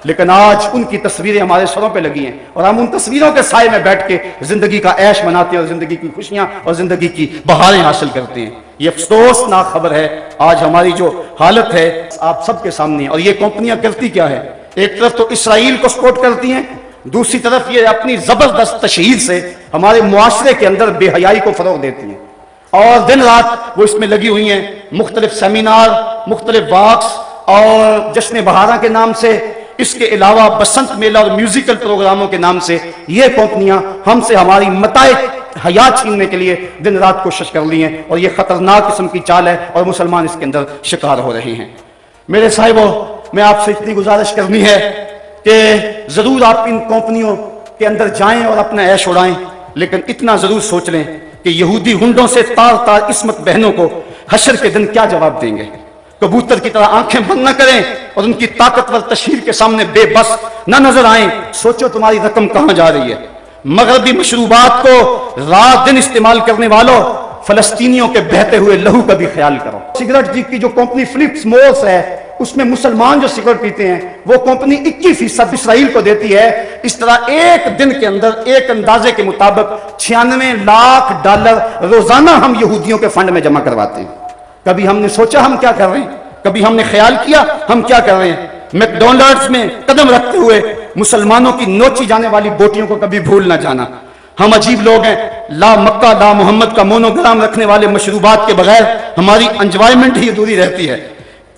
لیکن آج ان کی تصویریں ہمارے سروں پہ لگی ہیں، اور ہم ان تصویروں کے سائے میں بیٹھ کے زندگی کا عیش مناتے ہیں اور زندگی کی خوشیاں اور زندگی کی بہاریں حاصل کرتے ہیں. یہ افسوسناک خبر ہے آج ہماری جو حالت ہے آپ سب کے سامنے. اور یہ کمپنیاں کرتی کیا ہے؟ ایک طرف تو اسرائیل کو سپورٹ کرتی ہیں، دوسری طرف یہ اپنی زبردست تشہیر سے ہمارے معاشرے کے اندر بے حیائی کو فروغ دیتی ہیں، اور دن رات وہ اس میں لگی ہوئی ہیں. مختلف سیمینار، مختلف واکس اور جشن بہارہ کے نام سے اس کے علاوہ بسنت میلہ اور میوزیکل پروگراموں کے نام سے یہ کمپنیاں ہم سے ہماری متاع حیات چھیننے کے لیے دن رات کوشش کر لی ہیں، اور یہ خطرناک قسم کی چال ہے اور مسلمان اس کے اندر شکار ہو رہے ہیں۔ میرے صاحبوں، میں آپ سے اتنی گزارش کرنی ہے کہ ضرور آپ ان کمپنیوں کے اندر جائیں اور اپنا عیش اڑائیں، لیکن اتنا ضرور سوچ لیں کہ یہودی ہنڈوں سے تار تار عصمت بہنوں کو حشر کے دن کیا جواب دیں گے۔ کبوتر کی طرح آنکھیں بند نہ کریں اور ان کی طاقتور تشہیر کے سامنے بے بس نہ نظر آئیں۔ سوچو تمہاری رقم کہاں جا رہی ہے۔ مغربی مشروبات کو رات دن استعمال کرنے والوں، فلسطینیوں کے بہتے ہوئے لہو کا بھی خیال کرو۔ سگریٹ کی جو کمپنی فلپس مورس ہے، اس میں مسلمان جو سگریٹ پیتے ہیں وہ کمپنی 21% اسرائیل کو دیتی ہے۔ اس طرح ایک دن کے اندر ایک اندازے کے مطابق $96 لاکھ روزانہ ہم یہودیوں کے فنڈ میں جمع کرواتے ہیں۔ کبھی ہم نے سوچا ہم کیا کر رہے ہیں؟ کبھی ہم نے خیال کیا ہم کیا کر رہے ہیں؟ میکڈونلڈز میں قدم رکھتے ہوئے مسلمانوں کی نوچی جانے والی بوٹیوں کو کبھی بھول نہ جانا۔ ہم عجیب لوگ ہیں، لا مکہ لا محمد کا مونوگرام رکھنے والے مشروبات کے بغیر ہماری انجوائمنٹ ہی ادھوری رہتی ہے۔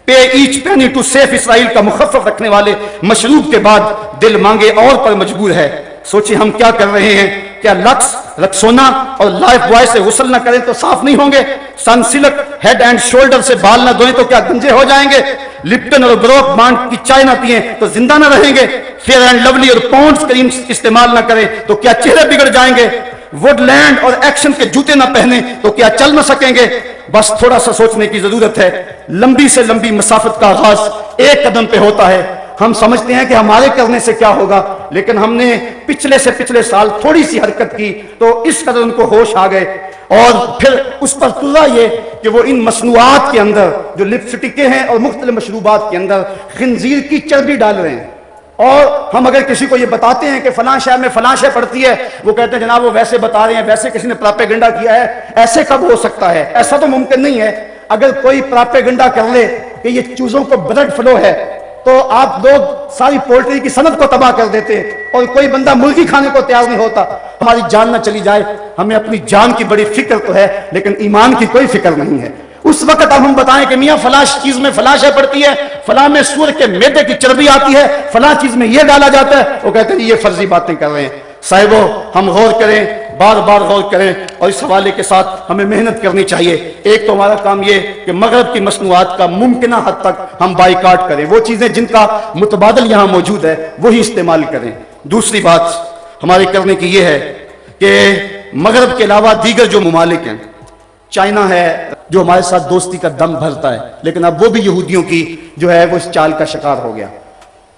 پے ایچ پینی ٹو سیف اسرائیل کا مخفف رکھنے والے مشروب کے بعد دل مانگے اور پر مجبور ہے۔ سوچیں ہم کیا کر رہے ہیں؟ کیا لکس، رکسونا اور لائف بوائے سے غسل نہ کریں تو صاف نہیں ہوں گے؟ سن سلک ہیڈ اینڈ شولڈر سے بال نہ دھوئیں تو کیا گنجے ہو جائیں گے؟ لپٹن اور بروک بانڈ کی چائے نہ پئیں تو زندہ نہ رہیں گے؟ فیئر اینڈ لولی اور پونڈز کریم استعمال نہ کریں تو کیا چہرے بگڑ جائیں گے؟ وڈ لینڈ اور ایکشن کے جوتے نہ پہنیں تو کیا چل نہ سکیں گے؟ بس تھوڑا سا سوچنے کی ضرورت ہے۔ لمبی سے لمبی مسافت کا آغاز ایک قدم پہ ہوتا ہے۔ ہم سمجھتے ہیں کہ ہمارے کرنے سے کیا ہوگا، لیکن ہم نے پچھلے سے پچھلے سال تھوڑی سی حرکت کی تو اس قدر ان کو ہوش آ گئے، اور پھر اس پر تلا یہ کہ وہ ان مصنوعات کے اندر جو لپسٹکیں ہیں اور مختلف مشروبات کے اندر خنزیر کی چربی ڈال رہے ہیں۔ اور ہم اگر کسی کو یہ بتاتے ہیں کہ فلاں شہر میں فلاں شے پڑتی ہے، وہ کہتے ہیں جناب وہ ویسے بتا رہے ہیں، ویسے کسی نے پراپیگنڈا کیا ہے، ایسے کب ہو سکتا ہے؟ ایسا تو ممکن نہیں ہے۔ اگر کوئی پراپیگنڈا کر لے کہ یہ چوزوں کو بلڈ فلو ہے تو آپ لوگ ساری پولٹری کی صنعت کو تباہ کر دیتے، اور کوئی بندہ مرغی کھانے کو تیار نہیں ہوتا۔ ہماری جان نہ چلی جائے، ہمیں اپنی جان کی بڑی فکر تو ہے لیکن ایمان کی کوئی فکر نہیں ہے۔ اس وقت اب ہم بتائیں کہ میاں فلاں چیز میں فلاں شے پڑتی ہے، فلاں میں سور کے میدے کی چربی آتی ہے، فلاں چیز میں یہ ڈالا جاتا ہے، وہ کہتے ہیں یہ فرضی باتیں کر رہے ہیں۔ صاحبو، ہم غور کریں، بار بار غور کریں، اور اس حوالے کے ساتھ ہمیں محنت کرنی چاہیے۔ ایک تو ہمارا کام یہ کہ مغرب کی مصنوعات کا ممکنہ حد تک ہم بائیکاٹ کریں، وہ چیزیں جن کا متبادل یہاں موجود ہے وہی استعمال کریں۔ دوسری بات ہمارے کرنے کی یہ ہے کہ مغرب کے علاوہ دیگر جو ممالک ہیں، چائنا ہے جو ہمارے ساتھ دوستی کا دم بھرتا ہے، لیکن اب وہ بھی یہودیوں کی جو ہے وہ اس چال کا شکار ہو گیا۔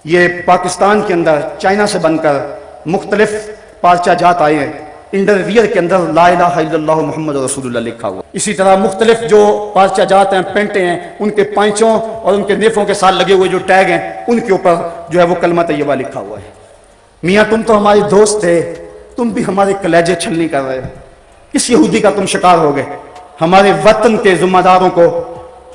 یہ پاکستان کے اندر چائنا سے بن کر مختلف پارچہ جات آئے ہیں، انڈر ویئر کے اندر لا الہ الا اللہ محمد رسول اللہ لکھا ہوا۔ اسی طرح مختلف جو پارچہ جات ہیں، پینٹیں ہیں، ان کے پائچوں اور ان کے نیفوں کے ساتھ لگے ہوئے جو ٹیگ ہیں ان کے اوپر جو ہے وہ کلمہ طیبہ لکھا ہوا ہے۔ میاں تم تو ہمارے دوست تھے، تم بھی ہمارے کلیجے چھلنی کر رہے ہو، کس یہودی کا تم شکار ہو گئے؟ ہمارے وطن کے ذمہ داروں کو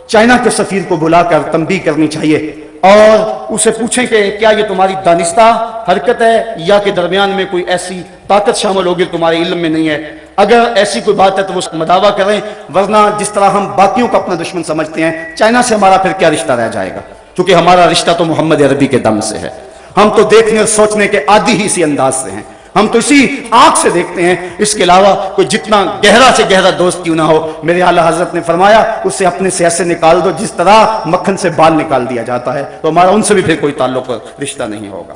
چائنا کے سفیر کو بلا کر تنبیہ کرنی چاہیے اور اسے پوچھیں کہ کیا یہ تمہاری دانستہ حرکت ہے یا کہ درمیان میں کوئی ایسی طاقت شامل ہوگی تمہارے علم میں نہیں ہے۔ اگر ایسی کوئی بات ہے تو وہ اس کا مداوع کریں، ورنہ جس طرح ہم باقیوں کو اپنا دشمن سمجھتے ہیں، چائنا سے ہمارا پھر کیا رشتہ رہ جائے گا؟ کیونکہ ہمارا رشتہ تو محمد عربی کے دم سے ہے۔ ہم تو دیکھنے اور سوچنے کے عادی ہی اسی انداز سے ہیں، ہم تو اسی آنکھ سے دیکھتے ہیں۔ اس کے علاوہ کوئی جتنا گہرا سے گہرا دوست کیوں نہ ہو، میرے اعلیٰ حضرت نے فرمایا اسے اپنے سے ایسے نکال دو جس طرح مکھن سے بال نکال دیا جاتا ہے، تو ہمارا ان سے بھی پھر کوئی تعلق رشتہ نہیں ہوگا۔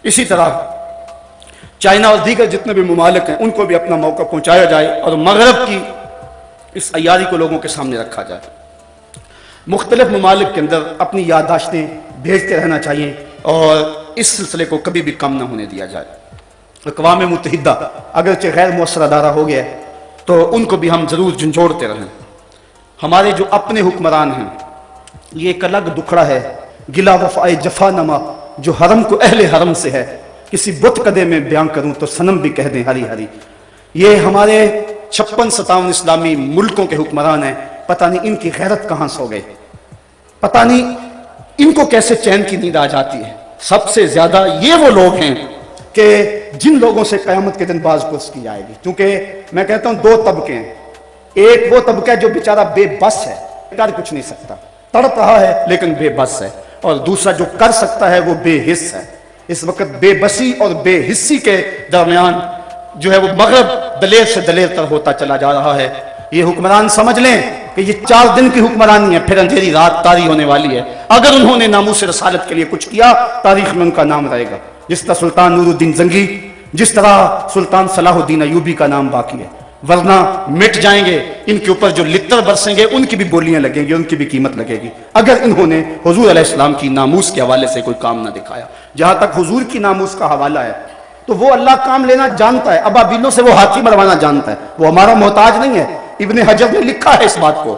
اسی طرح چائنا اور دیگر جتنے بھی ممالک ہیں ان کو بھی اپنا موقع پہنچایا جائے اور مغرب کی اس عیاری کو لوگوں کے سامنے رکھا جائے۔ مختلف ممالک کے اندر اپنی یادداشتیں بھیجتے رہنا چاہیے اور اس سلسلے کو کبھی بھی کم نہ ہونے دیا جائے۔ اقوام متحدہ اگرچہ غیر مؤثر ادارہ ہو گیا ہے تو ان کو بھی ہم ضرور جھنجھوڑتے رہیں۔ ہمارے جو اپنے حکمران ہیں یہ ایک الگ دکھڑا ہے، گلا وفائے جفا نما جو حرم کو اہل حرم سے ہے، کسی بت قدے میں بیان کروں تو صنم بھی کہہ دیں ہری ہری۔ یہ ہمارے 56-57 اسلامی ملکوں کے حکمران ہیں، پتہ نہیں ان کی غیرت کہاں سو گئے، پتہ نہیں ان کو کیسے چین کی نیند آ جاتی ہے۔ سب سے زیادہ یہ وہ لوگ ہیں کہ جن لوگوں سے قیامت کے دن باز پرس کی جائے گی، کیونکہ میں کہتا ہوں دو طبقے ہیں، ایک وہ طبقہ جو بیچارہ بے بس ہے، کر کچھ نہیں سکتا، تڑپ رہا ہے لیکن بے بس ہے، اور دوسرا جو کر سکتا ہے وہ بے حس ہے۔ اس وقت بے بسی اور بے حسی کے درمیان جو ہے وہ مغرب دلیر سے دلیر تر ہوتا چلا جا رہا ہے۔ یہ حکمران سمجھ لیں کہ یہ 4 دن کی حکمرانی ہے، پھر اندھیری رات طاری ہونے والی ہے۔ اگر انہوں نے ناموس رسالت کے لیے کچھ کیا، تاریخ میں ان کا نام رہے گا، جس طرح سلطان نور الدین زنگی، جس طرح سلطان صلاح الدین ایوبی کا نام باقی ہے، ورنہ مٹ جائیں گے۔ ان کے اوپر جو لتر برسیں گے ان کی بھی بولیاں لگیں گی، ان کی بھی قیمت لگے گی، اگر انہوں نے حضور علیہ السلام کی ناموس کے حوالے سے کوئی کام نہ دکھایا۔ جہاں تک حضور کی ناموس کا حوالہ ہے تو وہ اللہ کام لینا جانتا ہے، ابابیلوں سے وہ ہاتھی مروانا جانتا ہے، وہ ہمارا محتاج نہیں ہے۔ ابن حجر نے لکھا ہے اس بات کو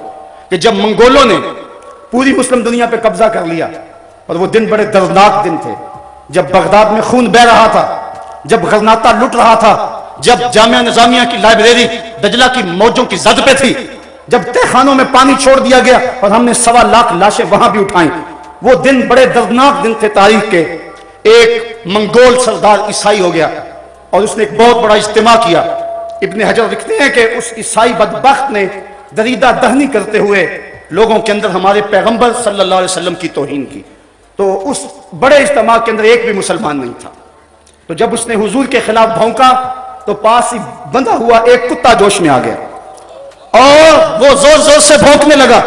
کہ جب منگولوں نے پوری مسلم دنیا پہ قبضہ کر لیا، اور وہ دن بڑے دردناک دن تھے، جب بغداد میں خون بہ رہا تھا، جب غرناطہ لٹ رہا تھا، جب جامعہ نظامیہ کی لائبریری دجلہ کی موجوں کی زد پہ تھی، جب تہ خانوں میں پانی چھوڑ دیا گیا اور ہم نے 1.25 لاکھ لاشیں وہاں بھی اٹھائیں، وہ دن بڑے دردناک دن تھے تاریخ کے۔ ایک منگول سردار عیسائی ہو گیا اور اس نے ایک بہت بڑا اجتماع کیا۔ ابن حجر لکھتے ہیں کہ اس عیسائی بدبخت نے دریدہ دہنی کرتے ہوئے لوگوں کے اندر ہمارے پیغمبر صلی اللہ علیہ وسلم کی توہین کی۔ تو اس بڑے اجتماع کے اندر ایک بھی مسلمان نہیں تھا۔ تو جب اس نے حضور کے خلاف بھونکا تو پاس ہی بندھا ہوا ایک کتا جوش میں آ گیا اور وہ زور زور سے بھونکنے لگا۔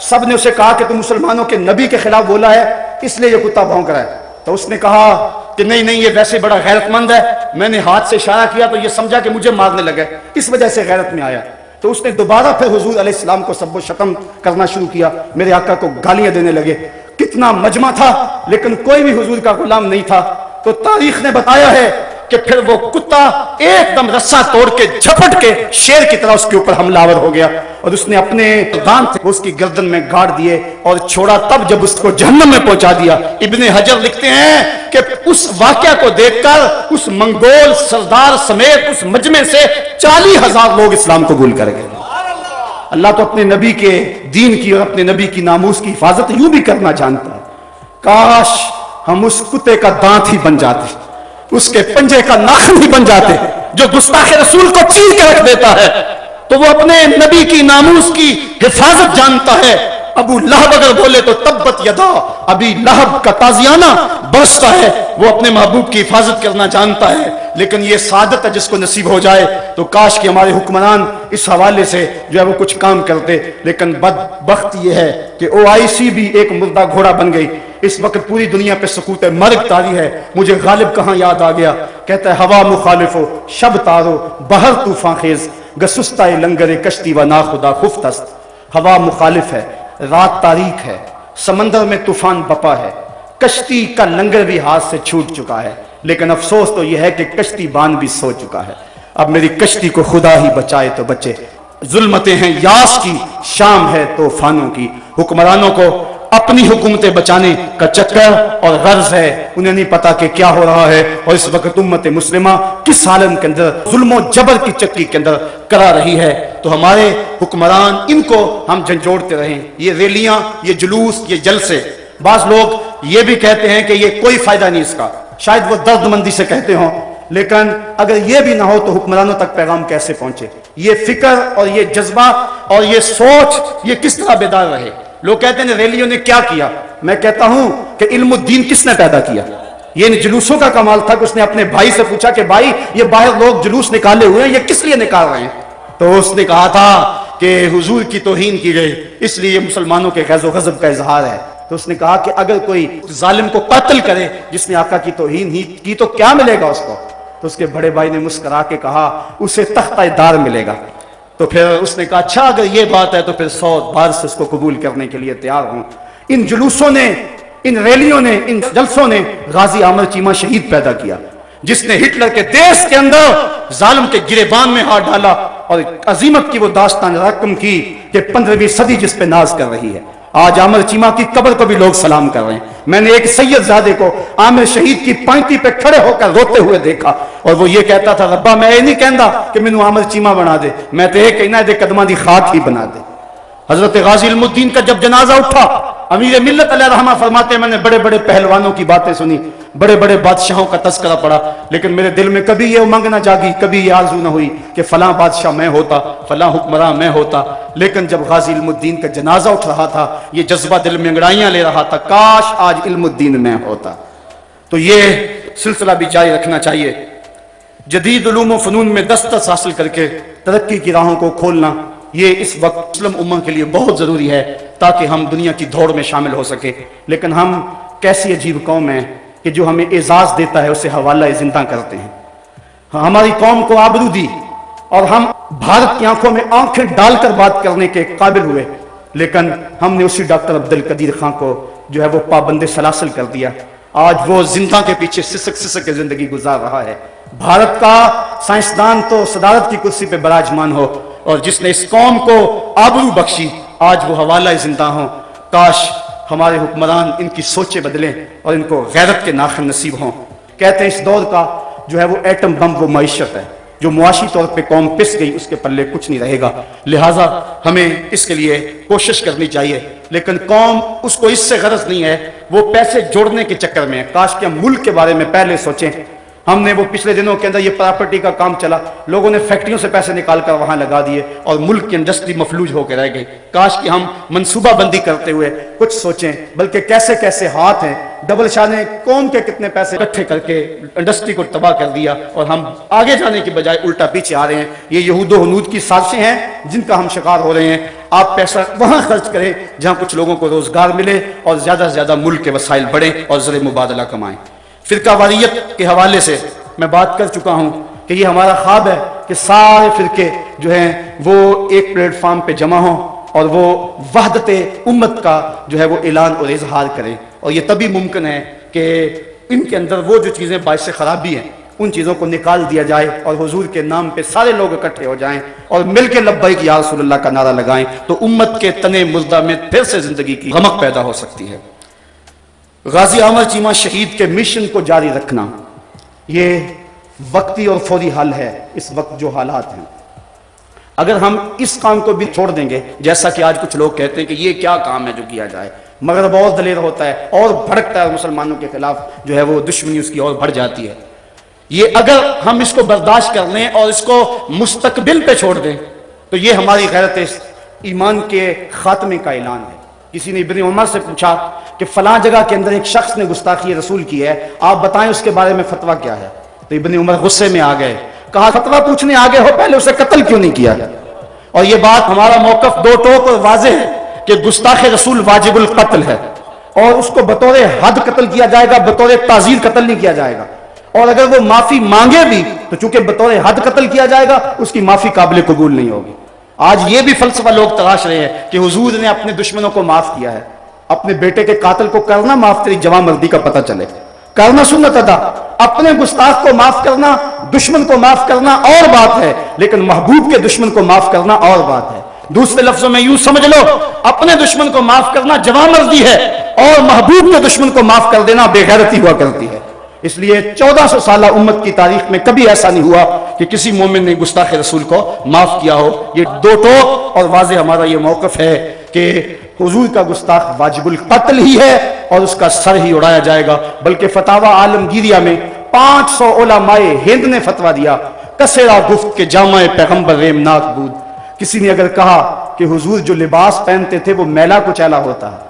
سب نے اسے کہا کہ تم مسلمانوں کے نبی کے خلاف بولا ہے، اس لیے یہ کتا بھونک رہا ہے۔ تو اس نے کہا کہ نہیں یہ ویسے بڑا غیرت مند ہے، میں نے ہاتھ سے اشارہ کیا تو یہ سمجھا کہ مجھے مارنے لگا، اس وجہ سے غیرت میں آیا۔ تو اس نے دوبارہ پھر حضور علیہ السلام کو سب و شتم کرنا شروع کیا، میرے آقا کو گالیاں دینے لگے۔ کتنا مجمع تھا لیکن کوئی بھی حضور کا غلام نہیں تھا۔ تو تاریخ نے بتایا ہے کہ پھر وہ کتا ایک دم رسا توڑ کے جھپٹ کے شیر کی طرح اس کے اوپر حملہ آور ہو گیا، اور اس نے اپنے دانت اس کی گردن میں گاڑ دیے اور چھوڑا، تب جب اس کو جہنم میں پہنچا دیا۔ ابن حجر لکھتے ہیں کہ اس واقعہ کو دیکھ کر اس منگول سردار سمیت اس مجمع سے 40,000 لوگ اسلام قبول کر گئے۔ اللہ تو اپنے نبی کے دین کی اور اپنے نبی کی ناموس کی حفاظت یوں بھی کرنا جانتا ہے۔ کاش ہم اس کتے کا دانت ہی بن جاتے، اس کے پنجے کا ناخن ہی بن جاتے، جو گستاخ رسول کو چیر کے رکھ دیتا ہے۔ تو وہ اپنے نبی کی ناموس کی حفاظت جانتا ہے۔ ابو لہب اگر بولے تو تبت یدا ابی لہب کا تازیانہ برستا ہے، وہ اپنے محبوب کی حفاظت کرنا جانتا ہے۔ لیکن یہ سعادت ہے جس کو نصیب ہو جائے، تو کاش کہ ہمارے حکمران اس حوالے سے جو ہے وہ کچھ کام کرتے۔ لیکن بدبخت یہ ہے کہ OIC بھی ایک مردہ گھوڑا بن گئی۔ اس وقت پوری دنیا پہ سکوت مرگ طاری ہے۔ مجھے غالب کہاں یاد آ گیا، کہتا ہے ہوا مخالف ہو شب تارو بہر طوفان خیز گسستہ لنگر کشتی و ناخدا خفتست۔ ہوا مخالف ہے، رات تاریک ہے، سمندر میں طوفان بپا ہے، کشتی کا لنگر بھی ہاتھ سے چھوٹ چکا ہے، لیکن افسوس تو یہ ہے کہ کشتی بان بھی سو چکا ہے۔ اب میری کشتی کو خدا ہی بچائے تو بچے۔ ظلمتیں ہیں یاس کی، شام ہے طوفانوں کی۔ حکمرانوں کو اپنی حکومتیں بچانے کا چکر اور غرض ہے، انہیں نہیں پتا کہ کیا ہو رہا ہے، اور اس وقت امت مسلمہ کس حالت کے اندر ظلم و جبر کی چکی کے اندر کرا رہی ہے۔ تو ہمارے حکمران ان کو ہم جھنجھوڑتے رہیں۔ یہ ریلیاں، یہ جلوس، یہ جلسے، بعض لوگ یہ بھی کہتے ہیں کہ یہ کوئی فائدہ نہیں اس کا، شاید وہ درد مندی سے کہتے ہوں، لیکن اگر یہ بھی نہ ہو تو حکمرانوں تک پیغام کیسے پہنچے؟ یہ فکر اور یہ جذبہ اور یہ سوچ یہ کس طرح بیدار رہے؟ لوگ کہتے ہیں ریلیوں نے کیا کیا، میں کہتا ہوں کہ علم الدین کس نے پیدا کیا؟ یہ ان جلوسوں کا کمال تھا کہ اس نے اپنے بھائی سے پوچھا کہ بھائی یہ باہر لوگ جلوس نکالے ہوئے ہیں، یہ کس لیے نکال رہے ہیں؟ تو اس نے کہا تھا کہ حضور کی توہین کی گئی، اس لیے یہ مسلمانوں کے غیظ و غضب کا اظہار ہے۔ تو اس نے کہا کہ اگر کوئی ظالم کو قتل کرے جس نے آقا کی توہین ہی کی تو کیا ملے گا اس کو؟ تو اس کے بڑے بھائی نے مسکرا کے کہا اسے تختہ دار ملے گا۔ تو پھر اس نے کہا اچھا اگر یہ بات ہے تو پھر 100 بار سے اس کو قبول کرنے کے لیے تیار ہوں۔ ان جلوسوں نے، ان ریلیوں نے، ان جلسوں نے غازی عامر چیمہ شہید پیدا کیا، جس نے ہٹلر کے دیش کے اندر ظالم کے گریبان میں ہاتھ ڈالا اور عظیمت کی وہ داستان رقم کی کہ 15ویں صدی جس پہ ناز کر رہی ہے۔ آج عامر چیمہ کی قبر کو بھی لوگ سلام کر رہے ہیں۔ میں نے ایک سید زادے کو عامر شہید کی پائنٹی پہ کھڑے ہو کر روتے ہوئے دیکھا، اور وہ یہ کہتا تھا ربا میں یہ نہیں کہندا کہ مینوں عامر چیمہ بنا دے، میں تو یہ کہنا دے قدماں دی خاک ہی بنا دے۔ حضرت غازی علم الدین کا جب جنازہ اٹھا امیر ملت علیہ رحمہ فرماتے ہیں میں نے بڑے بڑے پہلوانوں کی باتیں سنی، بڑے بڑے بادشاہوں کا تذکرہ پڑھا، لیکن میرے دل میں کبھی یہ امنگ نہ جاگی، کبھی یہ آرزو نہ ہوئی کہ فلاں بادشاہ میں ہوتا، فلاں حکمراں میں ہوتا۔ لیکن جب غازی علم الدین کا جنازہ اٹھ رہا تھا، یہ جذبہ دل میں انگڑائیاں لے رہا تھا، کاش آج علم الدین میں ہوتا۔ تو یہ سلسلہ بھی جاری رکھنا چاہیے۔ جدید علوم و فنون میں دسترس حاصل کر کے ترقی کی راہوں کو کھولنا، یہ اس وقت مسلم امت کے لیے بہت ضروری ہے تاکہ ہم دنیا کی دوڑ میں شامل ہو سکے۔ لیکن ہم کیسی عجیب قوم ہے کہ جو ہمیں اعزاز دیتا ہے اسے حوالہ زندہ کرتے ہیں۔ ہماری قوم کو آبرو دی اور ہم بھارت کی آنکھوں میں آنکھیں ڈال کر بات کرنے کے قابل ہوئے، لیکن ہم نے اسی ڈاکٹر عبدالقدیر خان کو جو ہے وہ پابند سلاسل کر دیا۔ آج وہ زندہ کے پیچھے سسک سسک کے زندگی گزار رہا ہے۔ بھارت کا سائنسدان تو صدارت کی کرسی پہ براجمان ہو، اور جس نے اس قوم کو آبرو بخشی آج وہ حوالہ زندہ ہوں۔ کاش ہمارے حکمران ان کی سوچیں بدلیں اور ان کو غیرت کے ناخن نصیب ہوں۔ کہتے ہیں اس دور کا جو ہے وہ ایٹم بم وہ معیشت ہے، جو معاشی طور پہ قوم پس گئی اس کے پلے کچھ نہیں رہے گا، لہٰذا ہمیں اس کے لیے کوشش کرنی چاہیے۔ لیکن قوم اس کو اس سے غرض نہیں ہے، وہ پیسے جوڑنے کے چکر میں ہے۔ کاش کہ ہم ملک کے بارے میں پہلے سوچیں۔ ہم نے وہ پچھلے دنوں کے اندر یہ پراپرٹی کا کام چلا، لوگوں نے فیکٹریوں سے پیسے نکال کر وہاں لگا دیے اور ملک کی انڈسٹری مفلوج ہو کے رہ گئی۔ کاش کہ ہم منصوبہ بندی کرتے ہوئے کچھ سوچیں، بلکہ کیسے کیسے ہاتھ ہیں۔ ڈبل شاہ نے قوم کے کتنے پیسے اکٹھے کر کے انڈسٹری کو تباہ کر دیا، اور ہم آگے جانے کی بجائے الٹا پیچھے آ رہے ہیں۔ یہ یہود و ہنود کی سازشیں ہیں جن کا ہم شکار ہو رہے ہیں۔ آپ پیسہ وہاں خرچ کریں جہاں کچھ لوگوں کو روزگار ملے اور زیادہ سے زیادہ ملک کے وسائل بڑھیں اور زر مبادلہ کمائیں۔ فرقہ واریت کے حوالے سے میں بات کر چکا ہوں کہ یہ ہمارا خواب ہے کہ سارے فرقے جو ہیں وہ ایک پلیٹ فارم پہ جمع ہوں اور وہ وحدت امت کا جو ہے وہ اعلان اور اظہار کریں۔ اور یہ تبھی ممکن ہے کہ ان کے اندر وہ جو چیزیں باعث خرابی ہیں ان چیزوں کو نکال دیا جائے اور حضور کے نام پہ سارے لوگ اکٹھے ہو جائیں اور مل کے لبیک یا رسول اللہ کا نعرہ لگائیں، تو امت کے تنے مردہ میں پھر سے زندگی کی رمق پیدا ہو سکتی ہے۔ غازی عامر چیمہ شہید کے مشن کو جاری رکھنا یہ وقتی اور فوری حل ہے اس وقت جو حالات ہیں۔ اگر ہم اس کام کو بھی چھوڑ دیں گے، جیسا کہ آج کچھ لوگ کہتے ہیں کہ یہ کیا کام ہے جو کیا جائے، مغرب اور دلیر ہوتا ہے اور بھڑکتا ہے، مسلمانوں کے خلاف جو ہے وہ دشمنی اس کی اور بڑھ جاتی ہے، یہ اگر ہم اس کو برداشت کر لیں اور اس کو مستقبل پہ چھوڑ دیں تو یہ ہماری غیرت ایمان کے خاتمے کا اعلان ہے۔ کسی نے ابن عمر سے پوچھا کہ فلاں جگہ کے اندر ایک شخص نے گستاخی رسول کی ہے، آپ بتائیں اس کے بارے میں فتویٰ کیا ہے؟ تو ابن عمر غصے میں آ گئے، کہا فتویٰ پوچھنے آگے ہو پہلے اسے قتل کیوں نہیں کیا؟ اور یہ بات ہمارا موقف دو ٹوک اور واضح ہے کہ گستاخ رسول واجب القتل ہے، اور اس کو بطور حد قتل کیا جائے گا، بطور تعزیر قتل نہیں کیا جائے گا۔ اور اگر وہ معافی مانگے بھی تو چونکہ بطور حد قتل کیا جائے گا، اس کی معافی قابل قبول نہیں ہوگی۔ آج یہ بھی فلسفہ لوگ تراش رہے ہیں کہ حضور نے اپنے دشمنوں کو معاف کیا ہے، اپنے بیٹے کے قاتل کو کرنا معاف تیری جوان مردی کا پتہ چلے، کرنا سنت ادا۔ اپنے گستاخ کو معاف کرنا، دشمن کو معاف کرنا اور بات ہے، لیکن محبوب کے دشمن کو معاف کرنا اور بات ہے۔ دوسرے لفظوں میں یوں سمجھ لو، اپنے دشمن کو معاف کرنا جوان مردی ہے اور محبوب کے دشمن کو معاف کر دینا بے غیرتی ہوا کرتی ہے۔ اس لیے 1400 سالہ امت کی تاریخ میں کبھی ایسا نہیں ہوا کہ کسی مومن نے گستاخ رسول کو معاف کیا ہو۔ یہ دو ٹوک اور واضح ہمارا یہ موقف ہے کہ حضور کا گستاخ واجب القتل ہی ہے اور اس کا سر ہی اڑایا جائے گا۔ بلکہ فتاوی عالمگیریہ میں 500 علماء ہند نے فتویٰ دیا، کسرا گفت کے جامع پیغمبر ریمناک بود۔ کسی نے اگر کہا کہ حضور جو لباس پہنتے تھے وہ میلا کچیلا ہوتا ہے،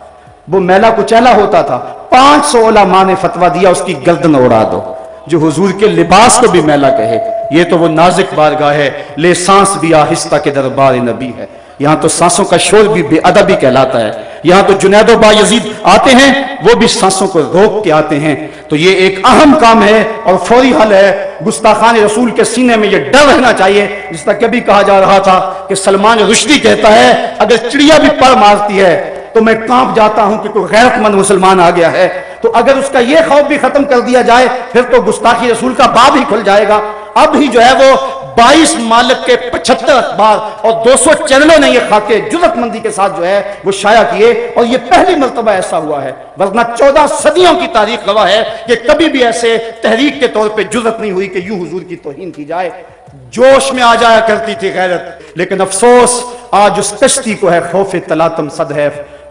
وہ میلا کچیلا ہوتا تھا، 500 علماء نے فتویٰ دیا اس کی گردن اڑا دو جو حضور کے لباس کو بھی میلا کہے۔ یہ تو وہ نازک بارگاہ ہے، لے سانس بھی آہستہ کے دربار نبی ہے۔ یہاں تو سانسوں کا شور بھی بے ادبی کہلاتا ہے۔ یہاں تو جنید و بایزید آتے ہیں، وہ بھی سانسوں کو روک کے آتے ہیں۔ تو یہ ایک اہم کام ہے اور فوری حل ہے۔ گستاخان رسول کے سینے میں یہ ڈر رہنا چاہیے، جس طرح کبھی کہا جا رہا تھا کہ سلمان رشدی کہتا ہے اگر چڑیا بھی پر مارتی ہے تو میں کانپ جاتا ہوں کہ کوئی غیرت مند مسلمان آ گیا ہے۔ تو اگر اس کا یہ خوف بھی ختم کر دیا جائے پھر تو گستاخی رسول کا باب ہی کھل جائے گا۔ اب ہی جو ہے وہ 22 ممالک کے 75 اخبار اور 200 چینلوں نے یہ خاکے جرأت مندی کے ساتھ جو ہے وہ شائع کیے، اور یہ پہلی مرتبہ ایسا ہوا ہے، ورنہ 14 صدیوں کی تاریخ گواہ ہے کہ کبھی بھی ایسے تحریک کے طور پہ جرأت نہیں ہوئی کہ یوں حضور کی توہین کی جائے۔ جوش میں آ جایا کرتی تھی غیرت، لیکن افسوس آج اس کشتی کو ہے خوف تلاطم صد ہے،